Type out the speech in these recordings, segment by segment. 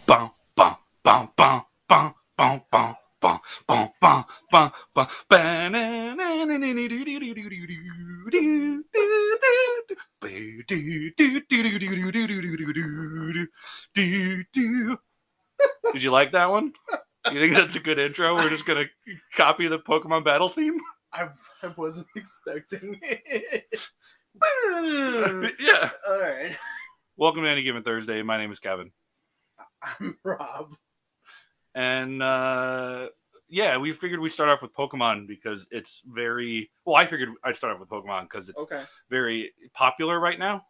Bum, bum, bum, bum, bum, bum, bum, bum, bum, bum, bum, bum. Did you like that one? You think that's a good intro? We're just gonna copy the Pokemon battle theme. I wasn't expecting it. Yeah. All right. Welcome to Any Given Thursday. My name is Kevin. I'm Rob. And yeah, we figured we'd start off with Pokemon because it's very well. I figured I'd start off with Pokemon because it's very popular right now.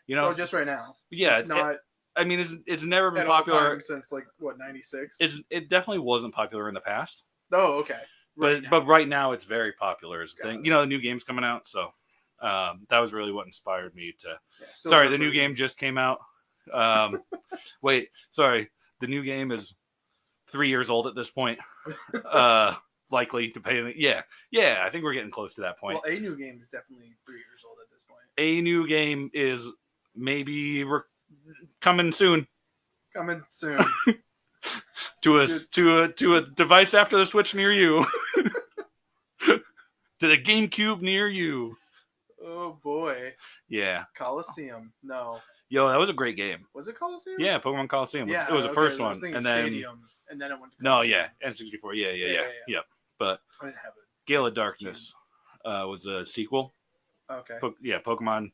You know, just right now. Yeah, not. I mean, it's never been at popular all time since like what 96. It definitely wasn't popular in the past. Oh, okay. But right now it's very popular as a thing. You know, the new game's coming out, so that was really what inspired me to. Yeah, sorry, the new game just came out. Wait, sorry, the new game is 3 years old at this point. Likely to pay. Yeah. I think we're getting close to that point. Well, a new game is definitely 3 years old at this point. A new game is maybe coming soon. Coming soon. to a device after the Switch near you. To the GameCube near you. Oh boy. Yeah. Coliseum. No. Yo, that was a great game. Was it Coliseum? Yeah, Pokemon Coliseum. Yeah, it was the first one, and then Stadium, and then it went to Coliseum. No, yeah, N64. Yeah. But I didn't have it. Gale of Darkness was a sequel. Okay. Pokemon.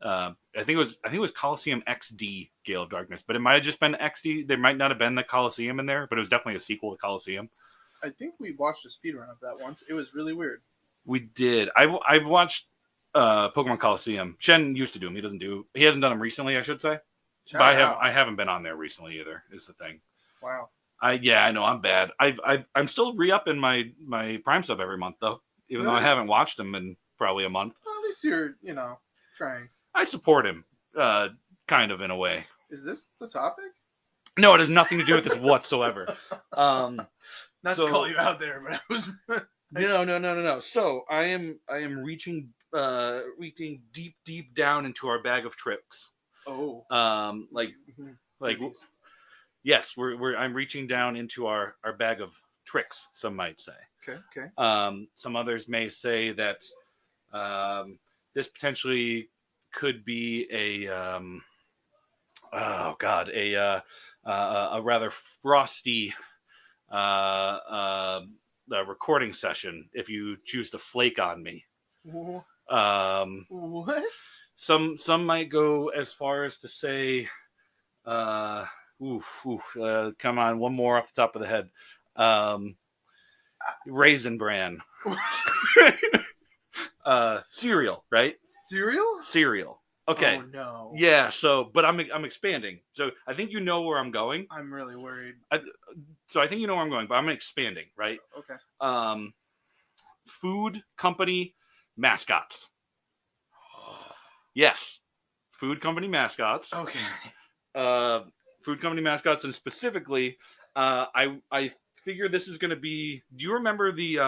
I think it was Coliseum XD Gale of Darkness, but it might have just been XD. There might not have been the Coliseum in there, but it was definitely a sequel to Coliseum. I think we watched a speedrun of that once. It was really weird. We did. I've watched Pokemon Coliseum. Shen used to do them. He hasn't done them recently, I should say. But I haven't been on there recently either. Is the thing. Wow. I know I'm bad. I'm still re-upping my Prime sub every month though, even though I haven't watched them in probably a month. Well, at least you're trying. I support him, kind of in a way. Is this the topic? No, it has nothing to do with this whatsoever. Not to call you out there, but I was. No. So I am reaching deep down into our bag of tricks. Oh. Yes, I'm reaching down into our bag of tricks. Some might say. Okay. Some others may say that this potentially could be a rather frosty recording session if you choose to flake on me. What? Some might go as far as to say, come on, one more off the top of the head. Raisin Bran. Cereal, right? Cereal. Okay. Oh no. Yeah. So, but I'm expanding. So I think you know where I'm going. I'm really worried. So I think you know where I'm going, but I'm expanding, right? Okay. Food company mascots. Yes. Food company mascots. Okay. Food company mascots, and specifically, I figure this is going to be. Do you remember the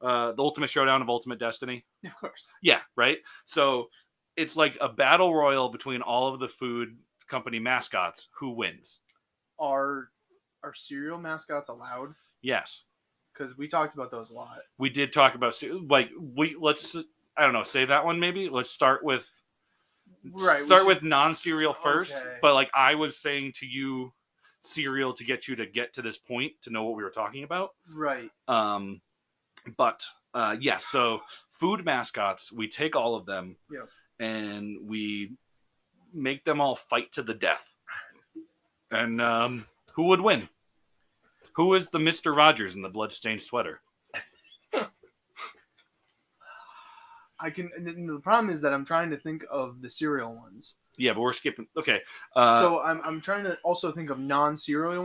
Ultimate Showdown of Ultimate Destiny? Of course. Yeah. Right. So it's like a battle royal between all of the food company mascots. Who wins? Are cereal mascots allowed? Yes. Because we talked about those a lot. We did talk about let's. I don't know. Save that one maybe. Let's start with. Right. Start with non-cereal first, okay. But like I was saying to you, cereal to get you to get to this point to know what we were talking about. Right. Yeah. So food mascots, we take all of them, yep, and we make them all fight to the death. And who would win? Who is the Mr. Rogers in the bloodstained sweater? The problem is that I'm trying to think of the cereal ones. Yeah, but we're skipping. Okay. So I'm trying to also think of cereal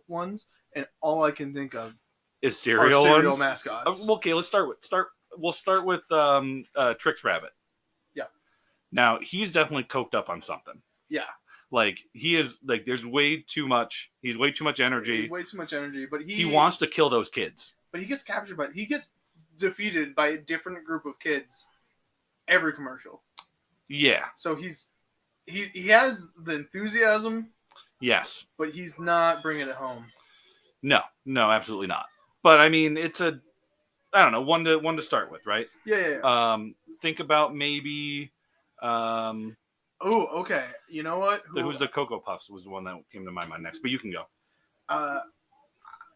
ones, and all I can think of is cereal mascots. Okay, let's start with Trix Rabbit. Yeah. Now he's definitely coked up on something. Yeah. Like he is like there's way too much. He's way too much energy. But he wants to kill those kids. But he gets he gets defeated by a different group of kids every commercial. Yeah. So he has the enthusiasm Yes. But he's not bringing it home. No, absolutely not. But I mean, it's a, I don't know, one to start with, right? Yeah. Think about maybe. Oh, okay. You know what? Who's the Cocoa Puffs was the one that came to my mind next, but you can go.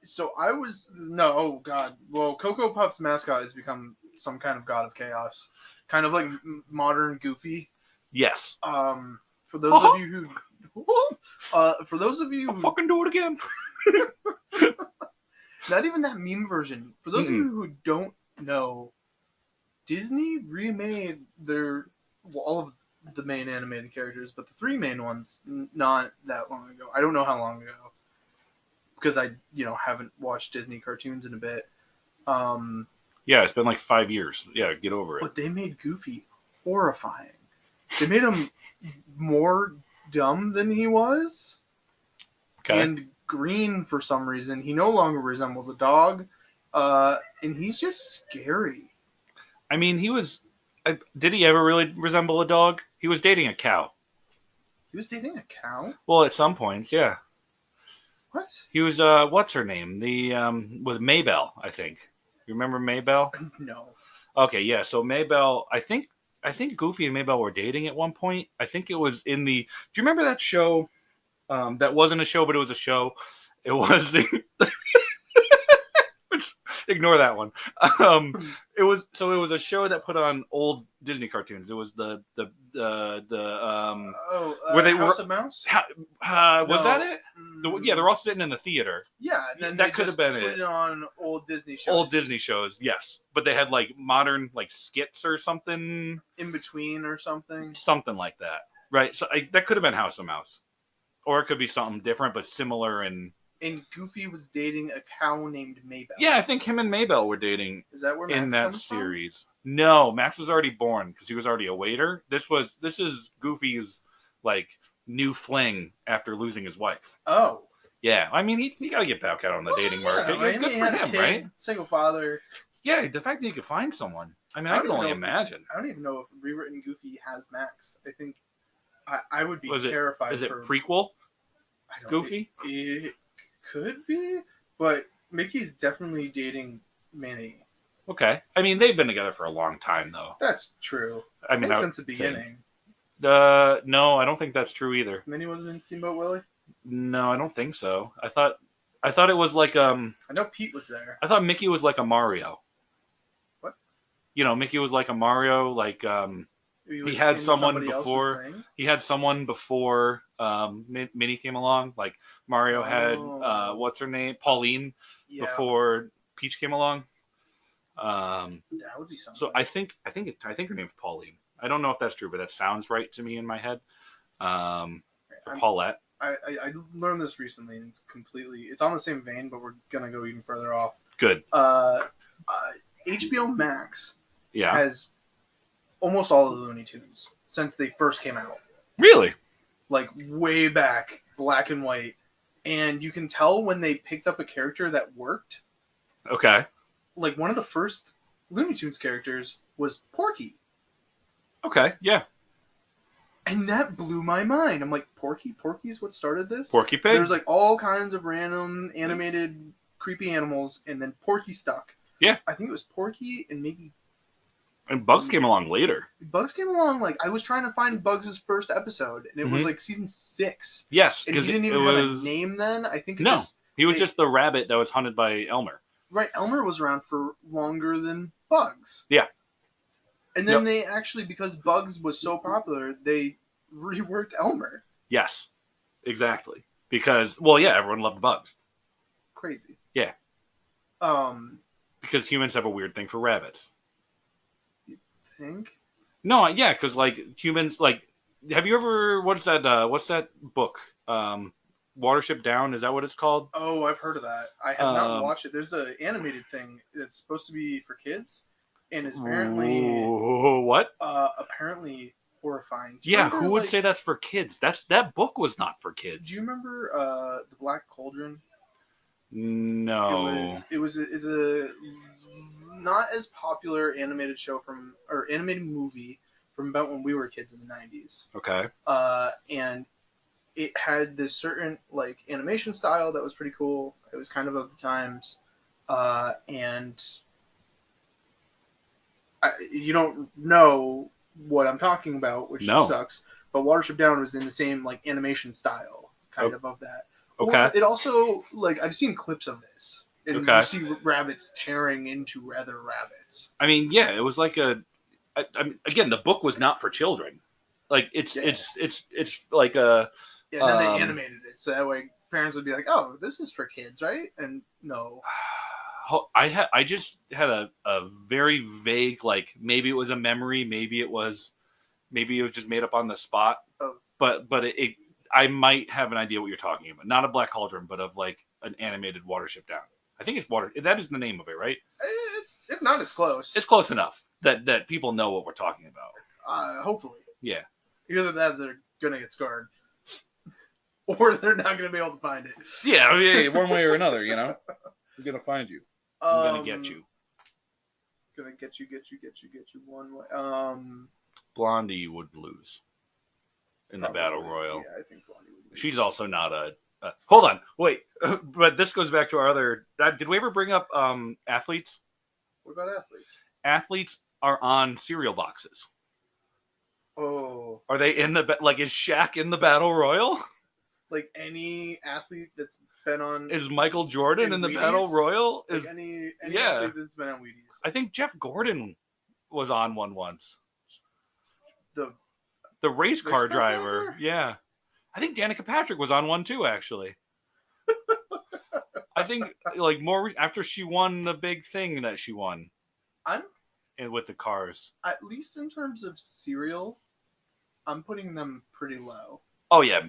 So I was no. Oh God. Well, Cocoa Puffs mascot has become some kind of god of chaos, kind of like modern Goofy. Yes. For those of you I'll fucking do it again. Not even that meme version. For those of you who don't know, Disney remade all of the main animated characters, but the 3 main ones not that long ago. I don't know how long ago, because I haven't watched Disney cartoons in a bit. Yeah, it's been like 5 years. Yeah, get over it. But they made Goofy horrifying. They made him more dumb than he was. Okay. And green for some reason. He no longer resembles a dog. And he's just scary. I mean, did he ever really resemble a dog? He was dating a cow. He was dating a cow? Well, at some points, yeah. What? He was, what's her name? With Maybelle, I think. You remember Maybelle? No. Okay, yeah. So Maybelle, I think Goofy and Maybelle were dating at one point. I think it was in the. Do you remember that show? That wasn't a show, but it was a show. It was the. Ignore that one. It was a show that put on old Disney cartoons. It was where they House of Mouse. Was that it? Yeah, they're all sitting in the theater. Yeah, and then that could have been it on old Disney shows. Old Disney shows, yes, but they had like modern like skits or something in between or something like that, right? So that could have been House of Mouse, or it could be something different but similar. And Goofy was dating a cow named Maybelle. Yeah, I think him and Maybelle were dating. Is that where Max in that series? From? No, Max was already born because he was already a waiter. This is Goofy's like new fling after losing his wife. Oh. Yeah, I mean he got to get back out on the dating market. Right? Good for him, right? Single father. Yeah, the fact that you could find someone. I mean, I can only imagine. I don't even know if rewritten Goofy has Max. I think I would be terrified. Is it prequel? Goofy? It could be, but Mickey's definitely dating Minnie. Okay, I mean they've been together for a long time though. That's true. I think since the beginning. No, I don't think that's true either. Minnie wasn't in Steamboat Willie? No, I don't think so. I thought it was like I know Pete was there. I thought Mickey was like a Mario. What? Mickey was like a Mario. Like he had someone before. He had someone before Minnie came along. Like Mario had what's her name, Pauline, before Peach came along. That would be something. So I think her name's Pauline. I don't know if that's true, but that sounds right to me in my head. Paulette. I learned this recently, and it's on the same vein, but we're gonna go even further off. Good. HBO Max has almost all of the Looney Tunes since they first came out. Really? Like way back, black and white, and you can tell when they picked up a character that worked. Okay. Like one of the first Looney Tunes characters was Porky. Okay, yeah. And that blew my mind. I'm like, Porky's what started this? Porky Pig. There's like all kinds of random animated creepy animals, and then Porky stuck. Yeah. I think it was Porky and maybe... And Bugs came along later. Bugs came along, like, I was trying to find Bugs' first episode, and it was like season 6. Yes. And he didn't even have a name then. I think he was just the rabbit that was hunted by Elmer. Right, Elmer was around for longer than Bugs. Yeah. And then they actually, because Bugs was so popular, they reworked Elmer. Yes, exactly. Because, well, yeah, everyone loved Bugs. Crazy. Yeah. Because humans have a weird thing for rabbits. You think? No, yeah, because, like, humans, like, have you ever, what's that book? Watership Down, is that what it's called? Oh, I've heard of that. I have not watched it. There's an animated thing that's supposed to be for kids. And it's apparently what? Apparently horrifying. Yeah, who would say that's for kids? That book was not for kids. Do you remember the Black Cauldron? No. It's a not as popular animated show animated movie from about when we were kids in the 90s. Okay. And it had this certain like animation style that was pretty cool. It was kind of the times, and you don't know what I'm talking about, which sucks. But Watership Down was in the same like animation style, kind of that. Okay. Or it also like I've seen clips of this, and you see rabbits tearing into other rabbits. I mean, yeah, it was like again, the book was not for children. Like it's like a. Yeah, and then they animated it so that way parents would be like, "Oh, this is for kids, right?" And no. I just had a very vague, like, maybe it was a memory, maybe it was just made up on the spot. Oh. But I might have an idea what you're talking about. Not a Black Cauldron, but of like an animated Watership Down. I think it's that is the name of it, right? If not, it's close. It's close enough that people know what we're talking about. Hopefully. Yeah. Either that, they're gonna get scarred, or they're not gonna be able to find it. Yeah, I mean, one way or another, you know. I'm gonna find you. I'm gonna get you. Gonna get you one way. Blondie would lose in the battle royal. Yeah, I think Blondie would lose. She's also not a. Hold on, wait. But this goes back to our other. Did we ever bring up athletes? What about athletes? Athletes are on cereal boxes. Oh. Are they in the like? Is Shaq in the battle royal? Like any athlete that's been on. Is Michael Jordan in the battle royal? Like is any athlete that's been on Wheaties? I think Jeff Gordon was on one once. The race car driver. Yeah. I think Danica Patrick was on one too, actually. I think like more after she won the big thing that she won. And with the cars. At least in terms of cereal, I'm putting them pretty low. Oh yeah,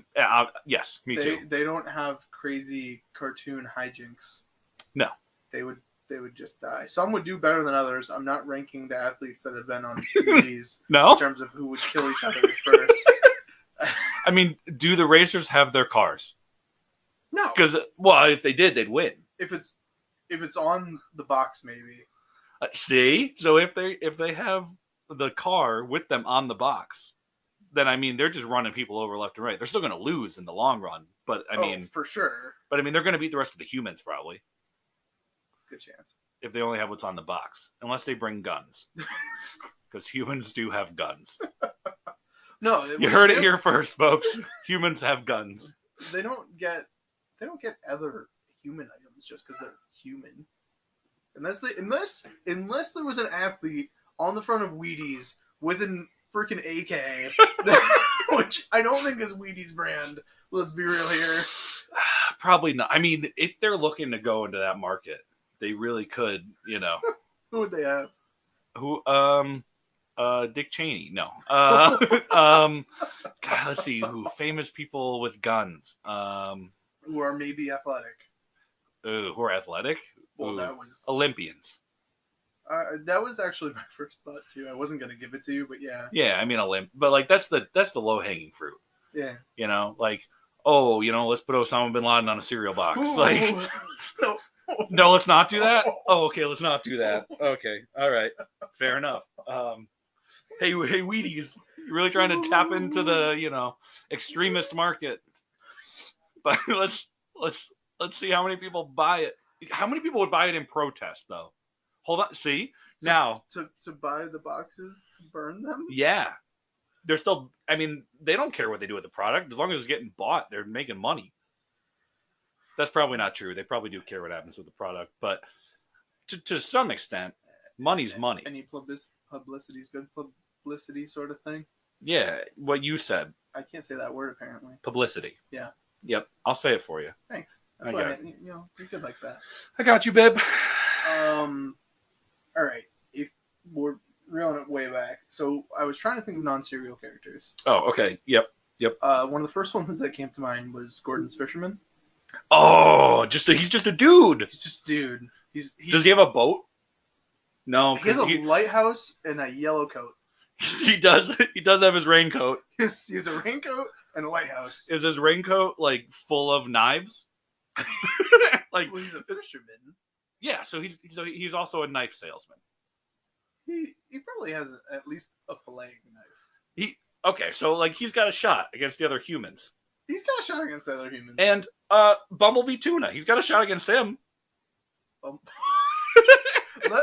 yes, me too. They don't have crazy cartoon hijinks. No, they would just die. Some would do better than others. I'm not ranking the athletes that have been on movies in terms of who would kill each other first. I mean, do the racers have their cars? No, because if they did, they'd win. If it's on the box, maybe. See, so if they have the car with them on the box. Then I mean they're just running people over left and right. They're still going to lose in the long run, but I mean for sure. But I mean they're going to beat the rest of the humans probably. Good chance if they only have what's on the box, unless they bring guns, because humans do have guns. No, you heard it here first, folks. Humans have guns. They don't get other human items just because they're human. Unless there was an athlete on the front of Wheaties with an freaking AK, which I don't think is Wheaties brand. Let's be real here. Probably not. I mean, if they're looking to go into that market, they really could. You know, who would they have? Who? Dick Cheney. No. God, let's see. Who? Famous people with guns. Who are maybe athletic. Who are athletic? Well, that was Olympians. That was actually my first thought too. I wasn't gonna give it to you, but yeah. Yeah, I mean but like that's the low hanging fruit. Yeah. You know, like let's put Osama bin Laden on a cereal box. Ooh, like, no, let's not do that. Oh, okay, let's not do that. Okay, all right, fair enough. Hey, Wheaties, you're really trying to tap into the extremist market, but let's see how many people buy it. How many people would buy it in protest though? Hold on. See now to buy the boxes to burn them. Yeah, they're still. I mean, they don't care what they do with the product as long as it's getting bought. They're making money. That's probably not true. They probably do care what happens with the product, but to some extent, money's money. Any publicity is good publicity, sort of thing. Yeah, what you said. I can't say that word apparently. Publicity. Yeah. Yep, I'll say it for you. Thanks. That's why you're good like that. I got you, babe. All right. If we're reeling it way back, so I was trying to think of non-serial characters. Oh, okay. Yep. One of the first ones that came to mind was Gordon's Fisherman. Oh, he's just a dude. He's just a dude. Does he have a boat? No. He has a lighthouse and a yellow coat. He does. He does have his raincoat. He has a raincoat and a lighthouse. Is his raincoat like full of knives? Well, he's a fisherman. Yeah, so he's also a knife salesman. He probably has at least a filleting knife. Okay, so like he's got a shot against the other humans. He's got a shot against the other humans. And Bumblebee Tuna, he's got a shot against him. I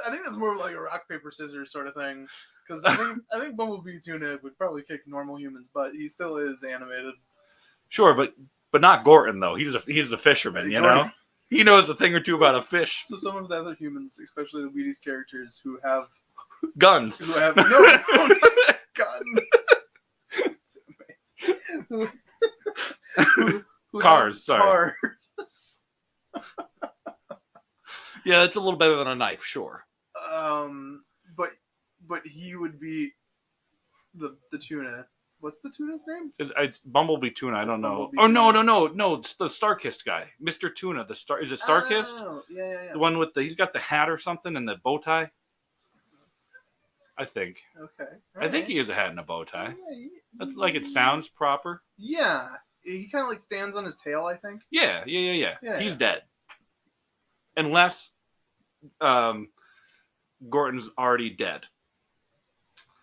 think that's more like a rock paper scissors sort of thing, because I think Bumblebee Tuna would probably kick normal humans, but he still is animated. Sure, but not Gorton though. He's a fisherman, you know. He knows a thing or two about a fish. So some of the other humans, especially the Wheaties characters, who have guns, who have no guns, who cars. Sorry. Cars. Yeah, it's a little better than a knife, sure. But he would be the tuna. What's the tuna's name? It's Bumblebee Tuna. I don't know. Oh no! It's the Star-Kissed guy, Mr. Tuna. Is it Star-Kissed? Oh, yeah. The one with he's got the hat or something and the bow tie. I think. Okay. I think he has a hat and a bow tie. That's like it sounds proper. Yeah, he kind of like stands on his tail. I think. Yeah. He's dead. Unless Gordon's already dead.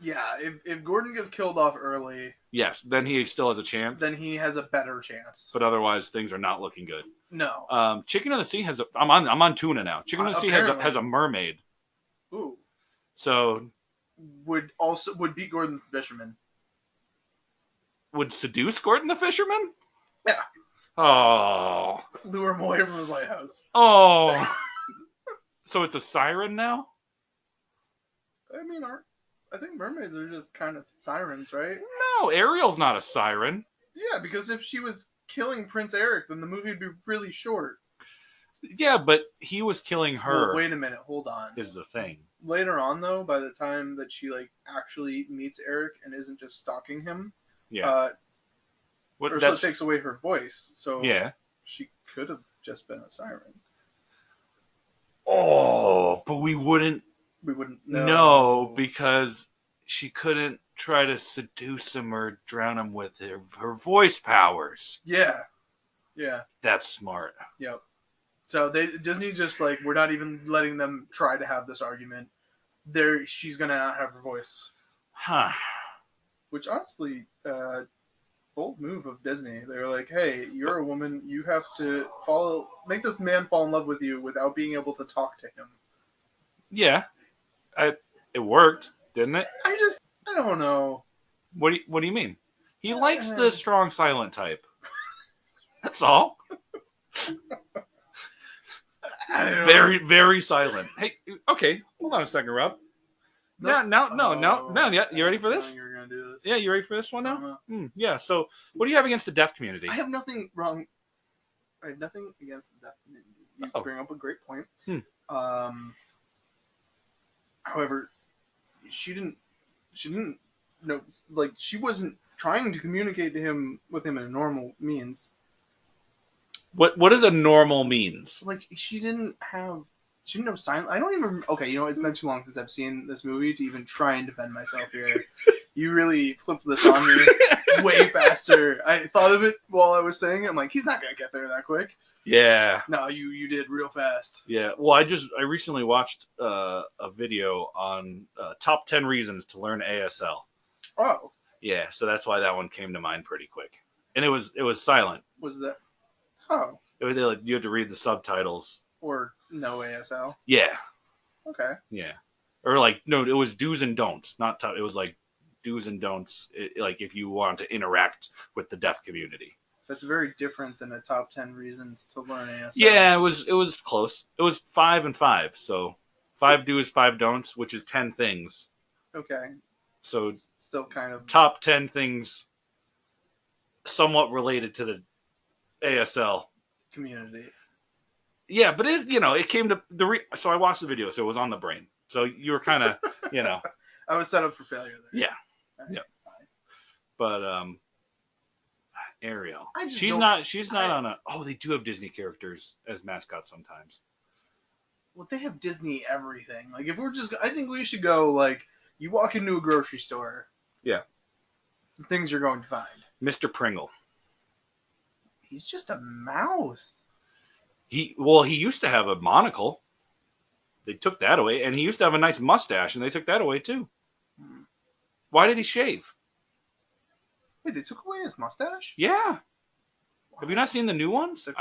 Yeah, if Gordon gets killed off early, yes, then he still has a chance. Then he has a better chance. But otherwise, things are not looking good. No. Chicken of the Sea has a. I'm on tuna now. Chicken of the Sea has a mermaid. Ooh. So would beat Gordon the Fisherman. Would seduce Gordon the Fisherman? Yeah. Oh. Lure him away from his lighthouse. Oh. So it's a siren now? I mean, I think mermaids are just kind of sirens, right? No, Ariel's not a siren. Yeah, because if she was killing Prince Eric, then the movie would be really short. Yeah, but he was killing her. Well, wait a minute, hold on. Is the thing. Later on, though, by the time that she actually meets Eric and isn't just stalking him, Ursula takes away her voice, so she could have just been a siren. Oh, but we wouldn't know because she couldn't try to seduce him or drown him with her voice powers. Yeah. That's smart. Yep. So Disney just we're not even letting them try to have this argument. She's gonna not have her voice. Huh. Which honestly, bold move of Disney. They're like, hey, you're a woman, you have to make this man fall in love with you without being able to talk to him. Yeah. It worked, didn't it? I don't know. What do you mean? He likes the strong silent type. That's all. Very, very silent. Hey, okay, hold on a second, Rob. No. Yeah, you ready for this? You were gonna do this. Yeah, you ready for this one now? Yeah. So, what do you have against the deaf community? I have nothing wrong. I have nothing against the deaf community. You bring up a great point. However, she didn't know, she wasn't trying to communicate with him in a normal means. What does a normal means? She didn't know sign. I don't even. Okay, it's been too long since I've seen this movie to even try and defend myself here. You really flipped this on me way faster. I thought of it while I was saying it. I'm like, he's not gonna get there that quick. Yeah. No, you did real fast. Yeah. Well, I recently watched a video on top 10 reasons to learn ASL. Oh. Yeah. So that's why that one came to mind pretty quick, and it was silent. Was that? Oh. You had to read the subtitles. Or no ASL. Yeah. Okay. Yeah. Or no, it was do's and don'ts. It was do's and don'ts. If you want to interact with the deaf community. That's very different than a top 10 reasons to learn ASL. Yeah, it was close. It was 5 and 5. So 5 do's, 5 don'ts, which is 10 things. Okay. So it's still kind of top 10 things somewhat related to the ASL community. Yeah, but it came to so I watched the video, so it was on the brain. So you were kind of, I was set up for failure there. Yeah. Right. Yeah. But Ariel, she's not on a. Oh, they do have Disney characters as mascots sometimes. Well, they have Disney everything. If we're I think we should go. You walk into a grocery store. Yeah. The things you're going to find. Mr. Pringle. He's just a mouse. He used to have a monocle. They took that away, and he used to have a nice mustache, and they took that away too. Why did he shave? Wait, they took away his mustache? Yeah. Have you not seen the new ones? They're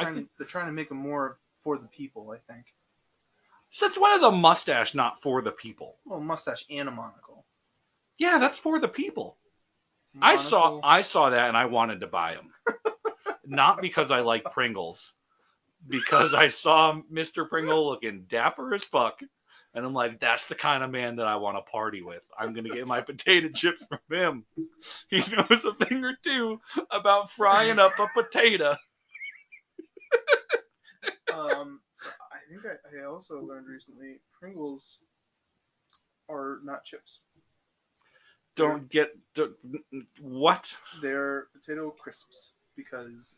trying to make them more for the people, I think. Since when is a mustache not for the people? Well, mustache and a monocle. Yeah, that's for the people. Monocle. I saw that and I wanted to buy them. Not because I like Pringles. Because I saw Mr. Pringle looking dapper as fuck. And I'm like, that's the kind of man that I want to party with. I'm going to get my potato chips from him. He knows a thing or two about frying up a potato. So I think I also learned recently Pringles are not chips. What? They're potato crisps because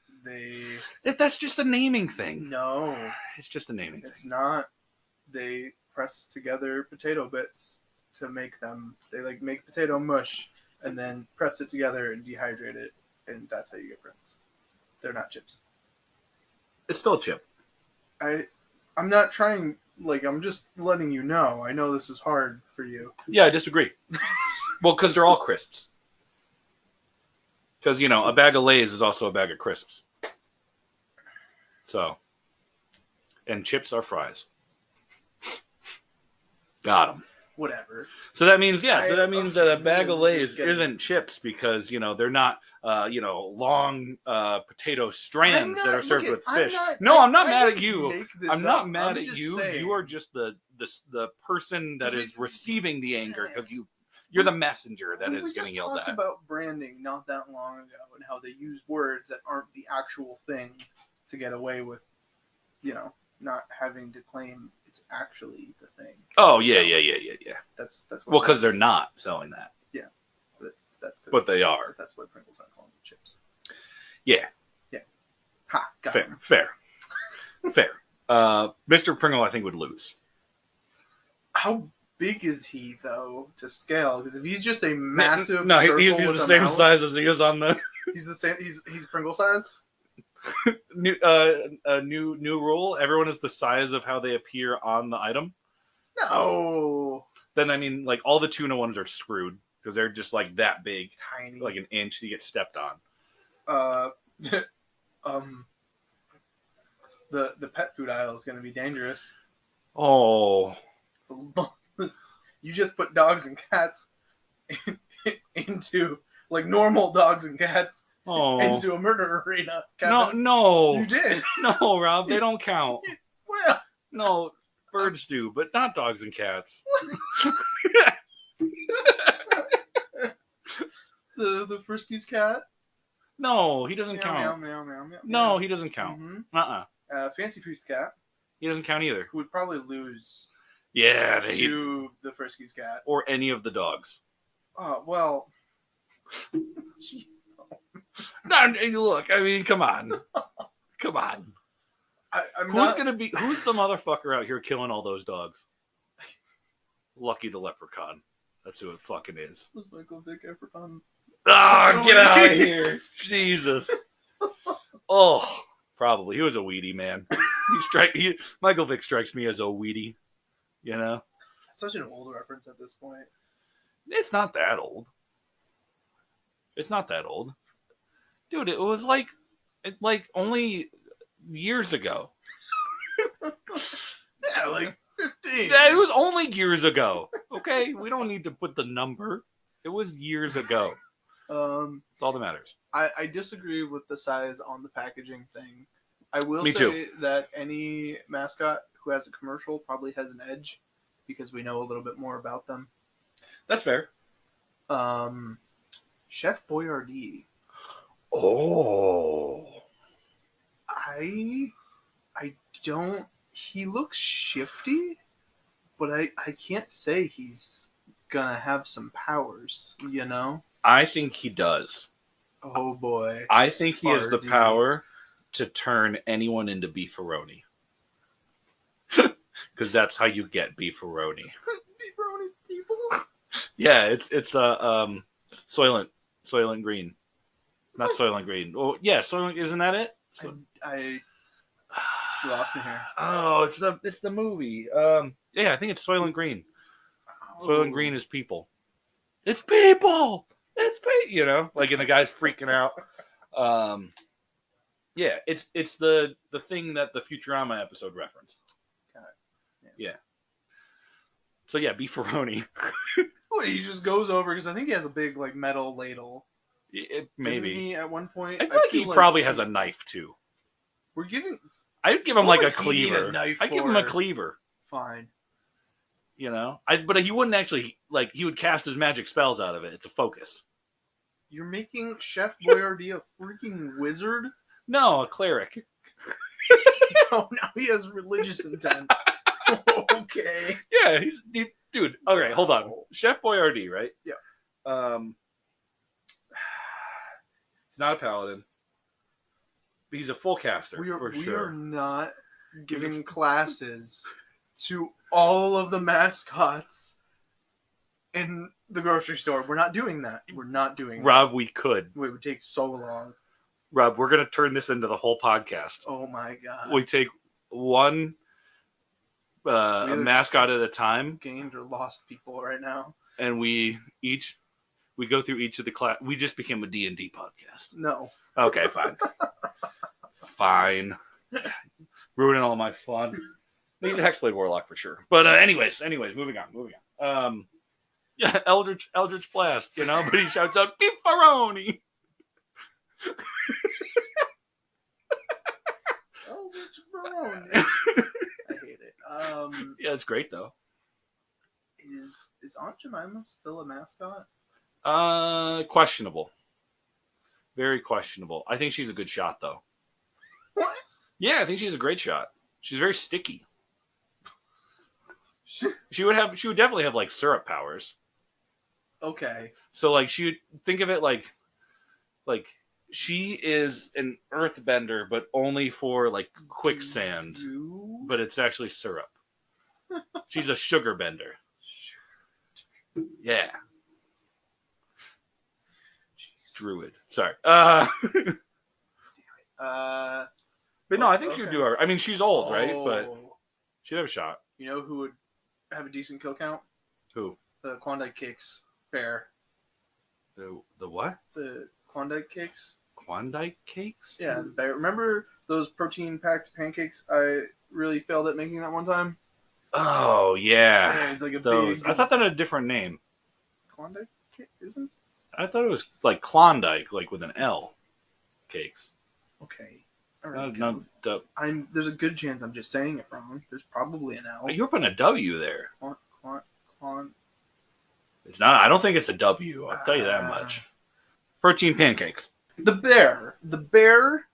That's just a naming thing. No. It's just a naming thing. It's not. They press together potato bits to make them. They like make potato mush and then press it together and dehydrate it, and that's how you get Pringles. They're not chips. It's still a chip. I'm not trying. Like, I'm just letting you know. I know this is hard for you. Yeah, I disagree. Well, because they're all crisps. Because, a bag of Lay's is also a bag of crisps. So, and chips are fries. Got them. Whatever. So that means, that a bag of Lay's isn't chips because, they're not, long potato strands that are served with fish. I'm not mad at you. I'm not mad at you. Saying. You are just the person that is receiving the anger because you're the messenger that is getting yelled at. We just talked about branding not that long ago and how they use words that aren't the actual thing to get away with, not having to claim it's actually the thing. Oh yeah. That's well, because they're not selling that. Yeah, that's. But they are. That's why Pringles aren't calling them chips. Yeah. Ha. Got Fair. Mr. Pringle, I think, would lose. How big is he though to scale? Because if he's just a massive, he's the same size as he is on the. He's the same. He's Pringle sized. New rule: everyone is the size of how they appear on the item. No. Then like all the tuna ones are screwed because they're just like that big, tiny, like an inch. You get stepped on. The pet food aisle is going to be dangerous. Oh. You just put dogs and cats into like normal dogs and cats. Into a murder arena. Kevin. No. You did. No, Rob, they don't count. Well, no, birds do, but not dogs and cats. the Friskies cat? No, he doesn't count. Meow, meow, meow, no, he doesn't count. Mm-hmm. Fancy Priest cat. He doesn't count either. Who would probably lose. Yeah, to the Friskies cat. Or any of the dogs. Oh, well. Jeez. No, look, I mean, come on. Come on. Who's the motherfucker out here killing all those dogs? Lucky the Leprechaun. That's who it fucking is. It was Michael Vick Efron. Oh, get out of here. Jesus. Oh, probably. He was a weedy man. Michael Vick strikes me as a weedy, It's such an old reference at this point. It's not that old. Dude, it was like only years ago. Yeah, like 15. Yeah, it was only years ago. Okay, we don't need to put the number. It was years ago. That's all that matters. I disagree with the size on the packaging thing. I will say too. that any mascot who has a commercial probably has an edge because we know a little bit more about them. That's fair. Chef Boyardee. Oh. I don't. He looks shifty, but I can't say he's gonna have some powers, I think he does. Oh boy. I think he has the power to turn anyone into beefaroni. Because that's how you get beefaroni. Beefaroni's people? Yeah, it's Soylent Green. Not Soylent Green. Oh yeah, Soylent, isn't that it? I you lost me here. Oh, it's the movie. Yeah, I think it's Soylent Green. Oh. Soylent Green is people. It's people. It's people. Like, and the guy's freaking out. Yeah, it's the thing that the Futurama episode referenced. Got it. Yeah. So yeah, beefaroni. He just goes over because I think he has a big like metal ladle. Maybe. Didn't he at one point? I feel like he probably has a knife too. We're giving. I'd give him like a would he need cleaver. a knife I'd give him a cleaver. Fine. You know, but he wouldn't actually like. He would cast his magic spells out of it. It's a focus. You're making Chef Boyardee a freaking wizard? No, a cleric. No, now he has religious intent. Okay. Yeah, dude. Okay, hold on. Chef Boyardee, right? Yeah. He's not a paladin. But he's a full caster. We sure. are not giving classes to all of the mascots in the grocery store. We're not doing that. We're not doing Rob, that. we could. It would take so long. Rob, we're going to turn this into the whole podcast. Oh my God. We take one a mascot at a time. Gained or lost people right now. And we go through each of the class. We just became a D&D podcast. No. Okay, fine. Fine. Ruining all my fun. He's a Hexblade Warlock for sure. But anyways, moving on. Yeah, Eldritch Blast, you know, but he shouts out, beefaroni! Eldritch Baroni. I hate it. Yeah, it's great though. Is Aunt Jemima still a mascot? Questionable. Very questionable. I think she's a good shot though. What? Yeah, I think she's a great shot. She's very sticky. She would definitely have like syrup powers. Okay. So like think of it like she is an earthbender, but only for like quicksand. But it's actually syrup. She's a sugar bender. Yeah. Druid. Sorry. But no, I think she would do her. I mean, she's old, right? But she'd have a shot. You know who would have a decent kill count? Who? The Klondike Cakes bear. The what? The Klondike Cakes. Klondike Cakes? Yeah, the bear. Remember those protein-packed pancakes I really failed at making that one time? Oh, yeah. Yeah, it's like those. I thought that had a different name. Klondike Cake, isn't? I thought it was like Klondike, like with an L. Cakes. Okay. All right. There's a good chance I'm just saying it wrong. There's probably an L. You're putting a W there. Klon. It's not. I don't think it's a W. I'll tell you that much. Protein pancakes. The bear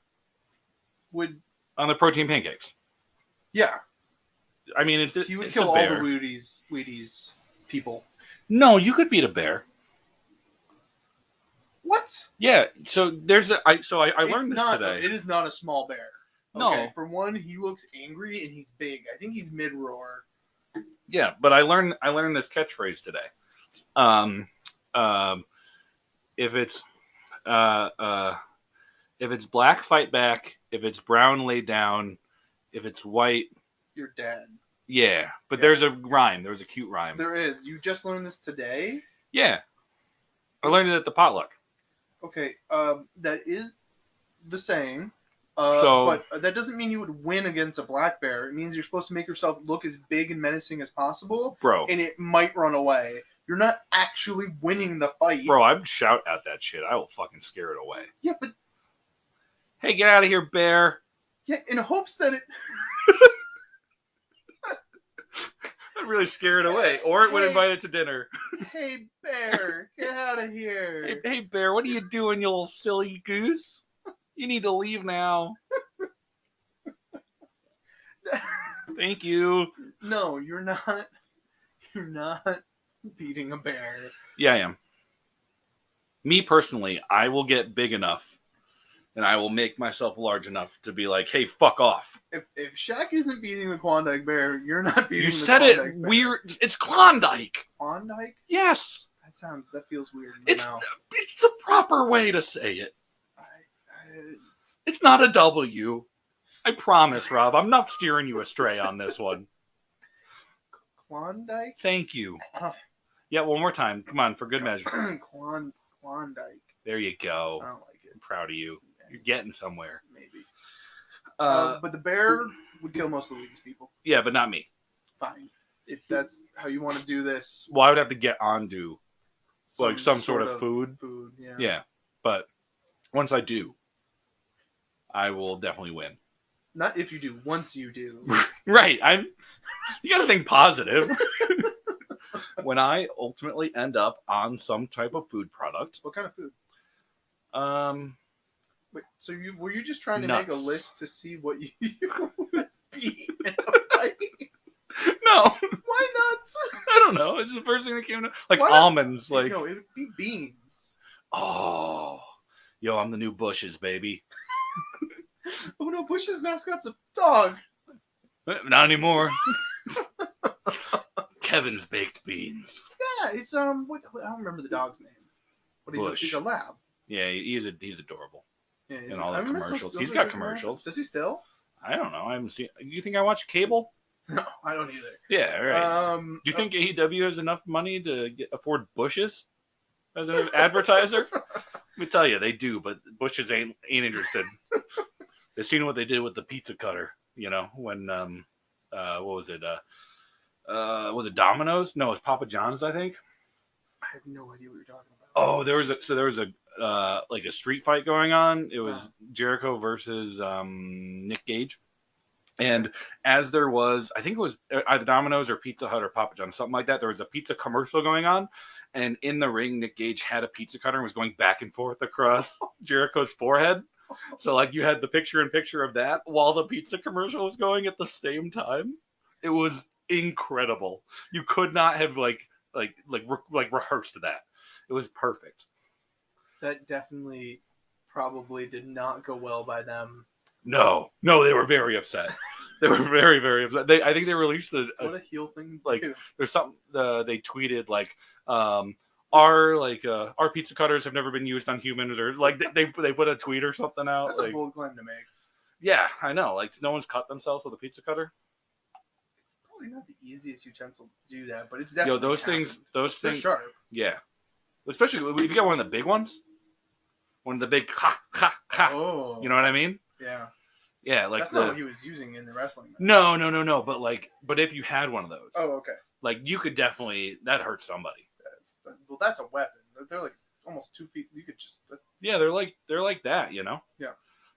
would on the protein pancakes. Yeah. I mean, he would kill all the Wheaties people. No, you could beat a bear. What? Yeah. So there's I learned this today. It is not a small bear. No. Okay, for one, he looks angry and he's big. I think he's mid roar. Yeah, but I learned this catchphrase today. If it's black, fight back. If it's brown, lay down. If it's white, you're dead. Yeah, but there's a rhyme. There was a cute rhyme. There is. You just learned this today? Yeah. I learned it at the potluck. Okay, that is the saying. But that doesn't mean you would win against a black bear. It means you're supposed to make yourself look as big and menacing as possible. Bro. And it might run away. You're not actually winning the fight. Bro, I'd shout at that shit. I will fucking scare it away. Yeah, but... Hey, get out of here, bear. Yeah, in hopes that it... I'd really scare it away. Or it would invite it to dinner. Hey, bear, get out of here. Hey, bear, what are you doing, you little silly goose? You need to leave now. Thank you. No, you're not. You're not beating a bear. Yeah, I am. Me personally, I will get big enough and I will make myself large enough to be like, hey, fuck off. If Shaq isn't beating the Klondike Bear, you're not beating the Klondike Bear. You said it weird. It's Klondike. Klondike? Yes. That feels weird in my mouth. It's the proper way to say it. It's not a W. I promise, Rob. I'm not steering you astray on this one. Klondike? Thank you. Yeah, one more time. Come on, for good measure. Klondike. There you go. I don't like it. I'm proud of you. You're getting somewhere. Maybe. But the bear would kill most of the weakest people. Yeah, but not me. Fine. If that's how you want to do this. Well, I would have to get onto some sort of food. Yeah. Yeah. But once I do, I will definitely win. Not if you do, once you do. Right. You got to think positive. When I ultimately end up on some type of food product. What kind of food? Wait, so were you just trying to make a list to see what you would be in a fight? No. Why nuts? I don't know. It's the first thing that came to like almonds. Like no, it would be beans. Oh, yo, I'm the new Bushes, baby. Oh no, Bush's mascot's a dog. Not anymore. Kevin's baked beans. Yeah, it's I don't remember the dog's name. But he's a lab. Yeah, he's adorable. Yeah, in all the commercials. He's got commercials. Does he still? I don't know. I haven't seen. You think I watch cable? No, I don't either. Yeah, right. Do you think AEW has enough money to afford Bushes as an advertiser? Let me tell you, they do, but Bushes ain't interested. They've seen what they did with the pizza cutter. You know, when what was it? Was it Domino's? No, it was Papa John's, I think. I have no idea what you're talking about. Oh, there was a like a street fight going on. It was Jericho versus Nick Gage. And as there was, I think it was either Domino's or Pizza Hut or Papa John's, something like that. There was a pizza commercial going on. And in the ring, Nick Gage had a pizza cutter and was going back and forth across Jericho's forehead. So like you had the picture of that while the pizza commercial was going at the same time. It was incredible. You could not have like rehearsed that. It was perfect. That definitely probably did not go well by them. No, they were very upset. They were very, very upset. I think they released what a heel thing. Like there's something they tweeted like our pizza cutters have never been used on humans, or like they put a tweet or something out. That's like, a bold claim to make. Yeah, I know. Like no one's cut themselves with a pizza cutter. It's probably not the easiest utensil to do that, but it's definitely those things They're sharp. Yeah, especially if you got one of the big ones, one of the big ha ha ha. Oh, you know what I mean? Yeah. Yeah, like that's not what he was using in the wrestling match. No. But if you had one of those, okay. Like you could definitely that hurt somebody. That's a weapon. They're like almost 2 feet. You could just. Yeah, they're like that. You know. Yeah.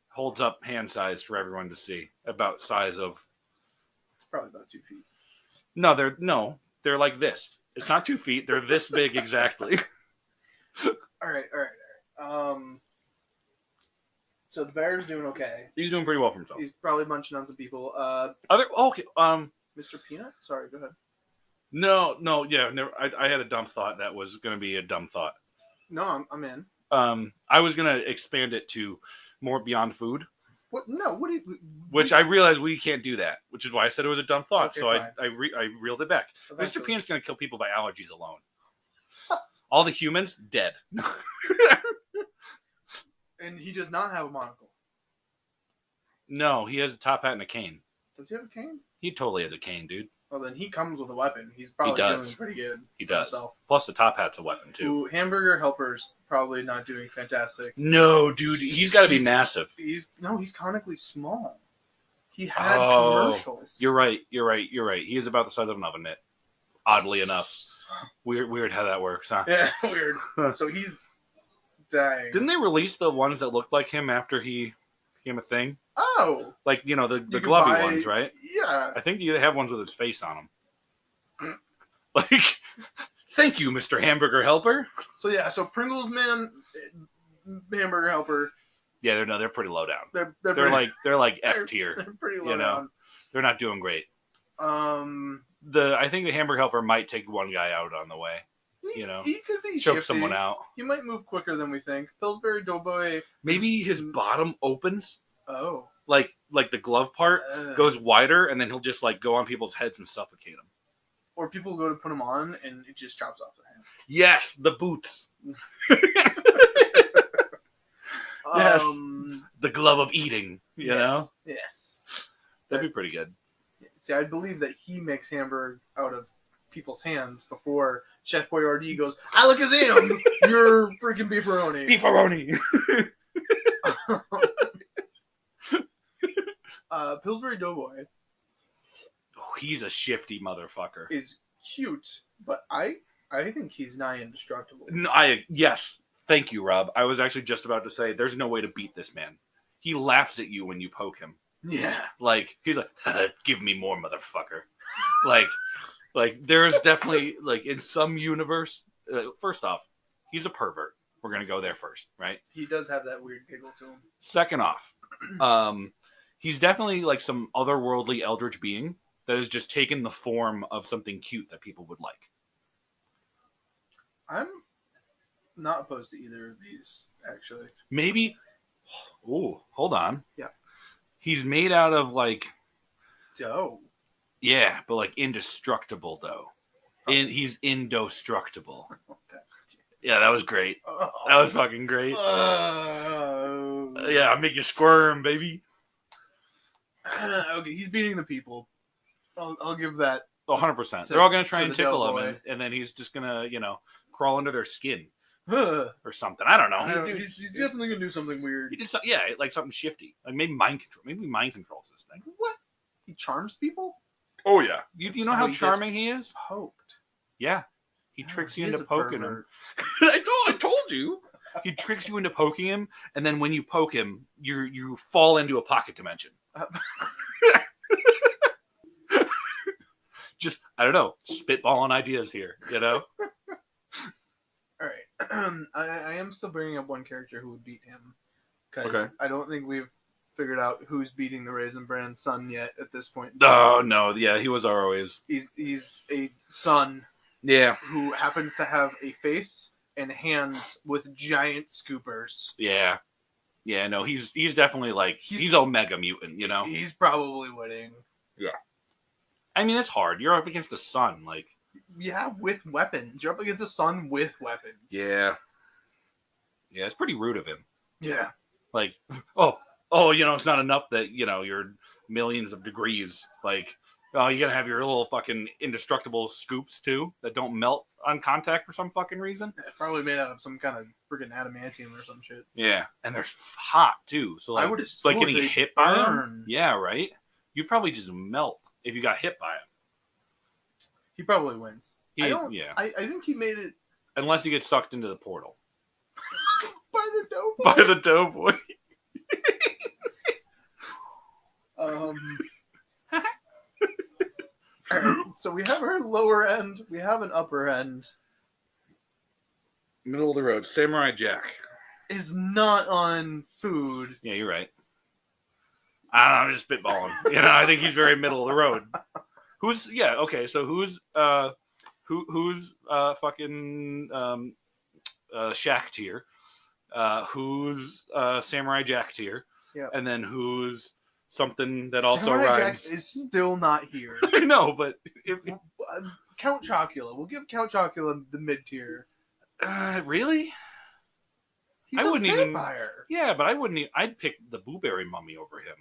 Holds up hand size for everyone to see. About size of. It's probably about 2 feet. No, they're like this. It's not 2 feet. They're this big exactly. All right. So the bear's doing okay. He's doing pretty well for himself. He's probably munching on some people. Okay. Mr. Peanut? Sorry, go ahead. No, yeah. Never, I had a dumb thought that was going to be a dumb thought. No, I'm in. I was going to expand it to more beyond food. What? No, what? Which I realized we can't do that, which is why I said it was a dumb thought. Okay, so I reeled it back. Eventually. Mr. Peanut's going to kill people by allergies alone. All the humans, dead. And he does not have a monocle. No, he has a top hat and a cane. Does he have a cane? He totally has a cane, dude. Well, then he comes with a weapon. He's probably doing pretty good. He does. Himself. Plus, the top hat's a weapon, too. Ooh, Hamburger Helper's probably not doing fantastic. No, dude. He's got to be massive. He's conically small. He had commercials. You're right. He is about the size of an oven mitt. Oddly enough. Weird how that works, huh? Yeah, weird. So he's dying. Didn't they release the ones that looked like him after he became a thing? Oh. Like, the glovey ones, right? Yeah. I think you have ones with his face on them. Like, thank you, Mr. Hamburger Helper. So Pringles Man, Hamburger Helper. Yeah, they're pretty low down. They're like F tier. They're pretty low down. They're not doing great. I think the Hamburger Helper might take one guy out on the way. He could be choke shifty. Someone out. He might move quicker than we think. Pillsbury Doughboy. Maybe his bottom opens. Oh. Like the glove part goes wider, and then he'll just like go on people's heads and suffocate them. Or people go to put them on, and it just chops off their hand. Yes, the boots. Yes, the glove of eating. You know. Yes. That'd be pretty good. See, I believe that he makes Hamburg out of people's hands before Chef Boyardee goes, Alakazam, you're freaking beefaroni. Beefaroni. Pillsbury Doughboy He's a shifty motherfucker. is cute, but I think he's nigh indestructible. No, yes. Thank you, Rob. I was actually just about to say, there's no way to beat this man. He laughs at you when you poke him. Yeah. Like, he's like, give me more, motherfucker. like, there's definitely, like, in some universe, first off, he's a pervert. We're going to go there first, right? He does have that weird giggle to him. Second off, he's definitely, like, some otherworldly eldritch being that has just taken the form of something cute that people would like. I'm not opposed to either of these, actually. Maybe. Oh, hold on. Yeah. He's made out of like dough. Yeah, but like indestructible dough. He's indestructible. Yeah, that was great. That was fucking great. Yeah, I'll make you squirm, baby. Okay, he's beating the people. I'll give that. 100%. They're all gonna try and tickle him, and then he's just gonna, crawl under their skin or something. I don't know. He's definitely gonna do something weird. Like something shifty, like maybe mind control. Maybe mind controls this thing. What? He charms people? Oh yeah. You know how charming he is? Poked. Yeah. He tricks you into poking him. I told you. He tricks you into poking him, and then when you poke him, you fall into a pocket dimension. Just, I don't know, spitballing ideas here, All right. I am still bringing up one character who would beat him. Because I don't think we've figured out who's beating the Raisin Bran son yet at this point. Oh, no. Yeah, he was always. He's a son. Yeah. Who happens to have a face and hands with giant scoopers. Yeah. Yeah, no, he's definitely like, he's Omega Mutant, He's probably winning. Yeah. I mean, it's hard. You're up against a sun, like. Yeah, with weapons. You're up against a son with weapons. Yeah. Yeah, it's pretty rude of him. Yeah. Like, it's not enough that, you're millions of degrees. Like, you gotta have your little fucking indestructible scoops, too, that don't melt on contact for some fucking reason. Yeah, probably made out of some kind of freaking adamantium or some shit. Yeah, and they're hot, too. So, like, I would like getting hit by them. Yeah, right? You'd probably just melt if you got hit by him. He probably wins. I think he made it. Unless you get sucked into the portal. By the doughboy. By the doughboy. So we have our lower end. We have an upper end. Middle of the road. Samurai Jack. Is not on food. Yeah, you're right. I don't know, I'm just spitballing. I think he's very middle of the road. So who's fucking Shaq tier? Who's Samurai Jack tier? Yeah. And then who's something that also Samurai rhymes? Jack is still not here. I know, but if Count Chocula, we'll give Count Chocula the mid tier. Really? He's a vampire. Yeah, but I wouldn't. I'd pick the Blueberry Mummy over him.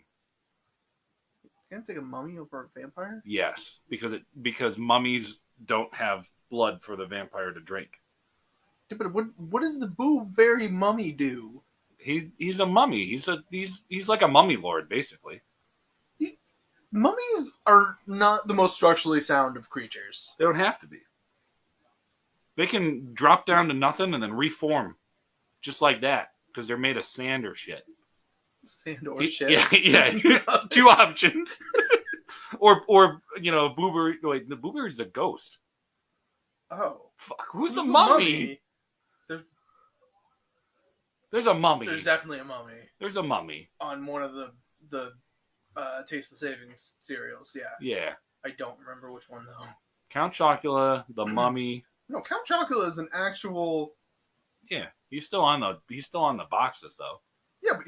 You're gonna take a mummy over a vampire? Yes, because mummies don't have blood for the vampire to drink. Yeah, but what does the Blueberry Mummy do? He's a mummy. He's like a mummy lord, basically. Mummies are not the most structurally sound of creatures. They don't have to be. They can drop down to nothing and then reform, just like that, because they're made of sand or shit. Sand or shit. Yeah. Two options. or Blueberry. Wait, the Blueberry's the ghost. Oh, fuck! Who's the mummy? There's a mummy. There's definitely a mummy. There's a mummy on one of the Taste of Savings cereals. Yeah. Yeah. I don't remember which one though. Count Chocula, the mummy. No, Count Chocula is an actual. Yeah, he's still on the boxes though. Yeah, but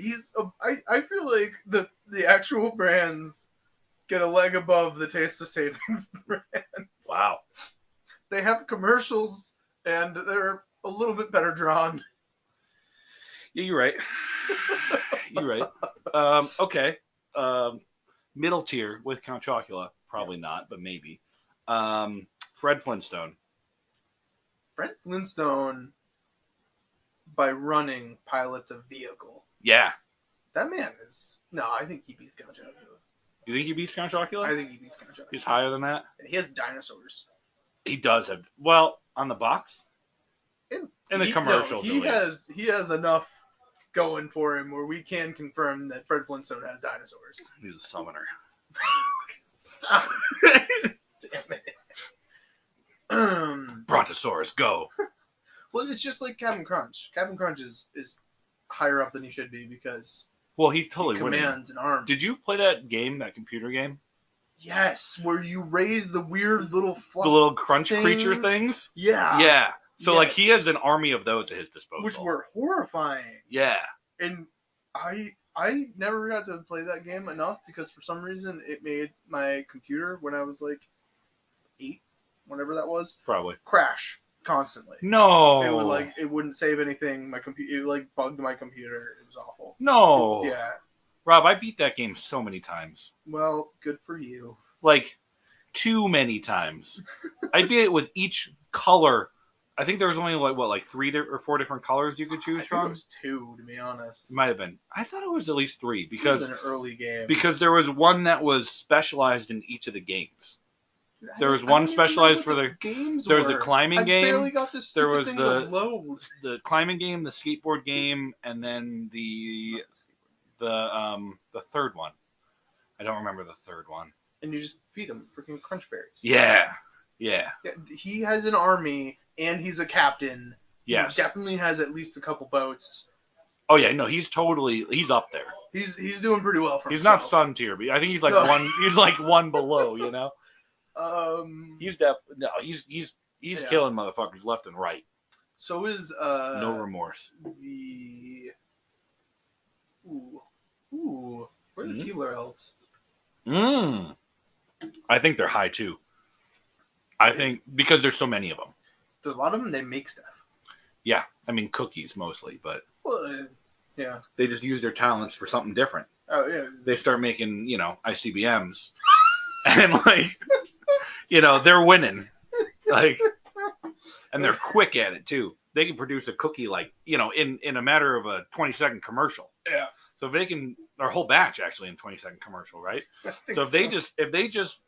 I feel like the actual brands get a leg above the Taste of Savings brands. Wow. They have commercials and they're a little bit better drawn. Yeah, you're right. You're right. Okay. Middle tier with Count Chocula. Probably not, but maybe. Fred Flintstone. Fred Flintstone, by running, pilots a vehicle. Yeah. That man is... No, I think he beats Count Chocula. You think he beats Count Chocula? I think he beats Count Chocula. He's higher than that? He has dinosaurs. He does have... Well, on the box? In the commercials, he has enough going for him where we can confirm that Fred Flintstone has dinosaurs. He's a summoner. Stop. Damn it. Brontosaurus, go. Well, it's just like Captain Crunch. Captain Crunch is higher up than he should be because he commands an arm. Did you play that game, that computer game? Yes, where you raise the weird little the little crunch creature things? Yeah. Yeah. So, like, he has an army of those at his disposal. Which were horrifying. Yeah. And I never got to play that game enough because for some reason it made my computer when I was like 8, whenever that was, probably crash constantly. No. It was it wouldn't save anything. My computer, it bugged my computer. It was awful. No. Yeah. Rob, I beat that game so many times. Well, good for you. Like, too many times. I beat it with each color. I think there was only like 3 or 4 different colors you could choose from. I think it was 2, to be honest. It might have been. I thought it was at least 3 because it was an early game. Because there was one that was specialized in each of the games. There was one specialized for the games. There was the climbing game. I barely got this. There was thing the climbing game, the skateboard game, and then the third one. I don't remember the third one. And you just feed him freaking crunch berries. Yeah. He has an army, and he's a captain. Yes. He definitely has at least a couple boats. Oh yeah, no, he's up there. He's doing pretty well for himself. He's not Sun tier, but I think he's like one. He's like one below, you know. He's killing motherfuckers left and right. So is no remorse. Where are the Keebler elves? I think they're high too. I think because there's so many of them. There's a lot of them. They make stuff. Yeah, I mean cookies mostly, but yeah, they just use their talents for something different. Oh yeah, they start making ICBMs, and they're winning, and they're quick at it too. They can produce a cookie in a matter of a 20-second commercial. Yeah. So if they can, or a whole batch actually in 20-second commercial, right? So if they just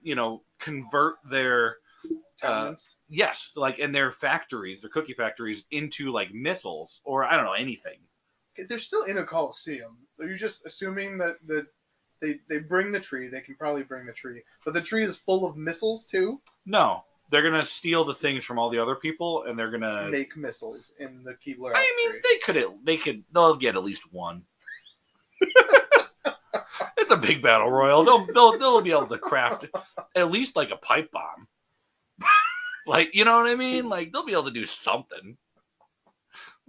convert their talents, yes, in their factories, their cookie factories into missiles or I don't know anything. They're still in a coliseum. Are you just assuming that they bring the tree? They can probably bring the tree, but the tree is full of missiles too. No. They're gonna steal the things from all the other people, and they're gonna make missiles in the Keebler. I mean, they'll get at least one. It's a big battle royal. They'll be able to craft at least a pipe bomb. You know what I mean? They'll be able to do something.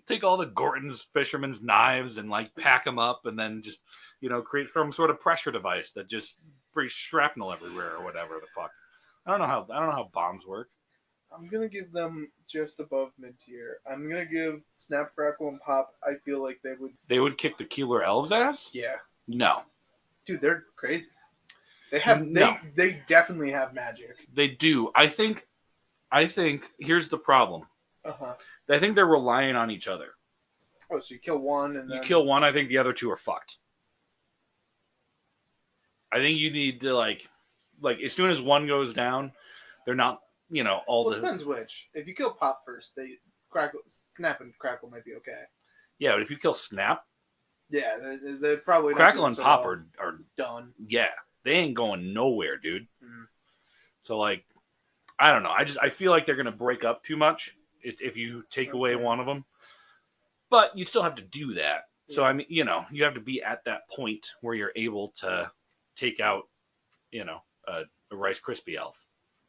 Take all the Gorton's fisherman's knives and pack them up, and then just create some sort of pressure device that just brings shrapnel everywhere or whatever the fuck. I don't know how bombs work. I'm gonna give them just above mid tier. I'm gonna give Snap, Crackle, and Pop. I feel like they would. They would kick the Keebler elves' ass. Yeah. No. Dude, they're crazy. They have they definitely have magic. They do. I think here's the problem. I think they're relying on each other. Oh, so you kill one and then... You kill one, I think the other two are fucked. I think you need to as soon as one goes down, they're not, it depends which. If you kill Pop first, Snap and Crackle might be okay. Yeah, but if you kill Snap... Yeah, they're probably Crackle and Pop are done. Yeah, they ain't going nowhere, dude. Mm. So, I don't know. I feel like they're going to break up too much if you take away one of them. But you still have to do that. Yeah. So, I mean, you have to be at that point where you're able to take out, a Rice Krispie elf.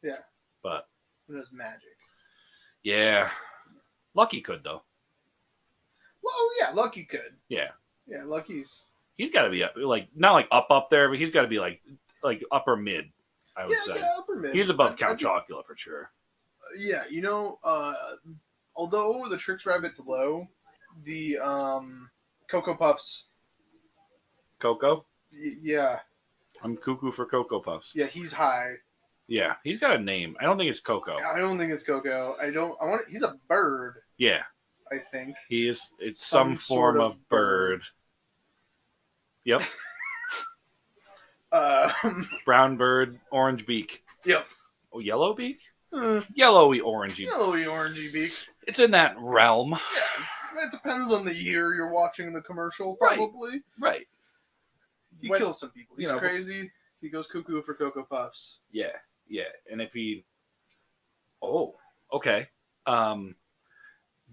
Yeah. But it was magic. Yeah. Lucky could, though. Well, yeah, Lucky could. Yeah. Yeah, Lucky's... He's got to be not up there, but he's got to be upper mid, I would say. Yeah, upper mid. He's above Count Chocula for sure. Yeah, although the Trix Rabbit's low, the Cocoa Puffs... Coco? Yeah. I'm cuckoo for Cocoa Puffs. Yeah, he's high. Yeah, he's got a name. I don't think it's Coco. I don't think it's Coco. He's a bird. Yeah. I think. He is. It's some form of bird. Yep. Brown bird, orange beak. Yep. Oh, yellow beak? Yellowy, orangey. Yellowy, orangey beak. It's in that realm. Yeah. It depends on the year you're watching the commercial, probably. Right. He kills some people. He's crazy. He goes cuckoo for Cocoa Puffs. Yeah. And if he... Oh, okay.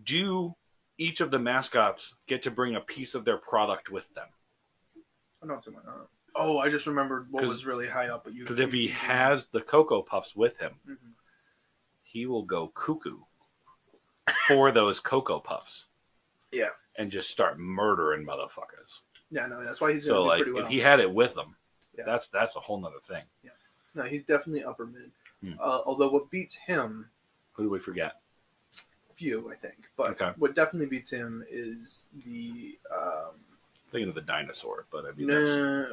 Do each of the mascots get to bring a piece of their product with them? I'm not saying why not. Oh, I just remembered what was really high up. Because if he has the Cocoa Puffs with him, he will go cuckoo for those Cocoa Puffs. Yeah. And just start murdering motherfuckers. Yeah, no, that's why he's going to do pretty well. If he had it with him, that's a whole nother thing. Yeah. No, he's definitely upper mid. Although what beats him... Who do we forget? Few, I think. But what definitely beats him is the... thinking of the dinosaur, but I mean,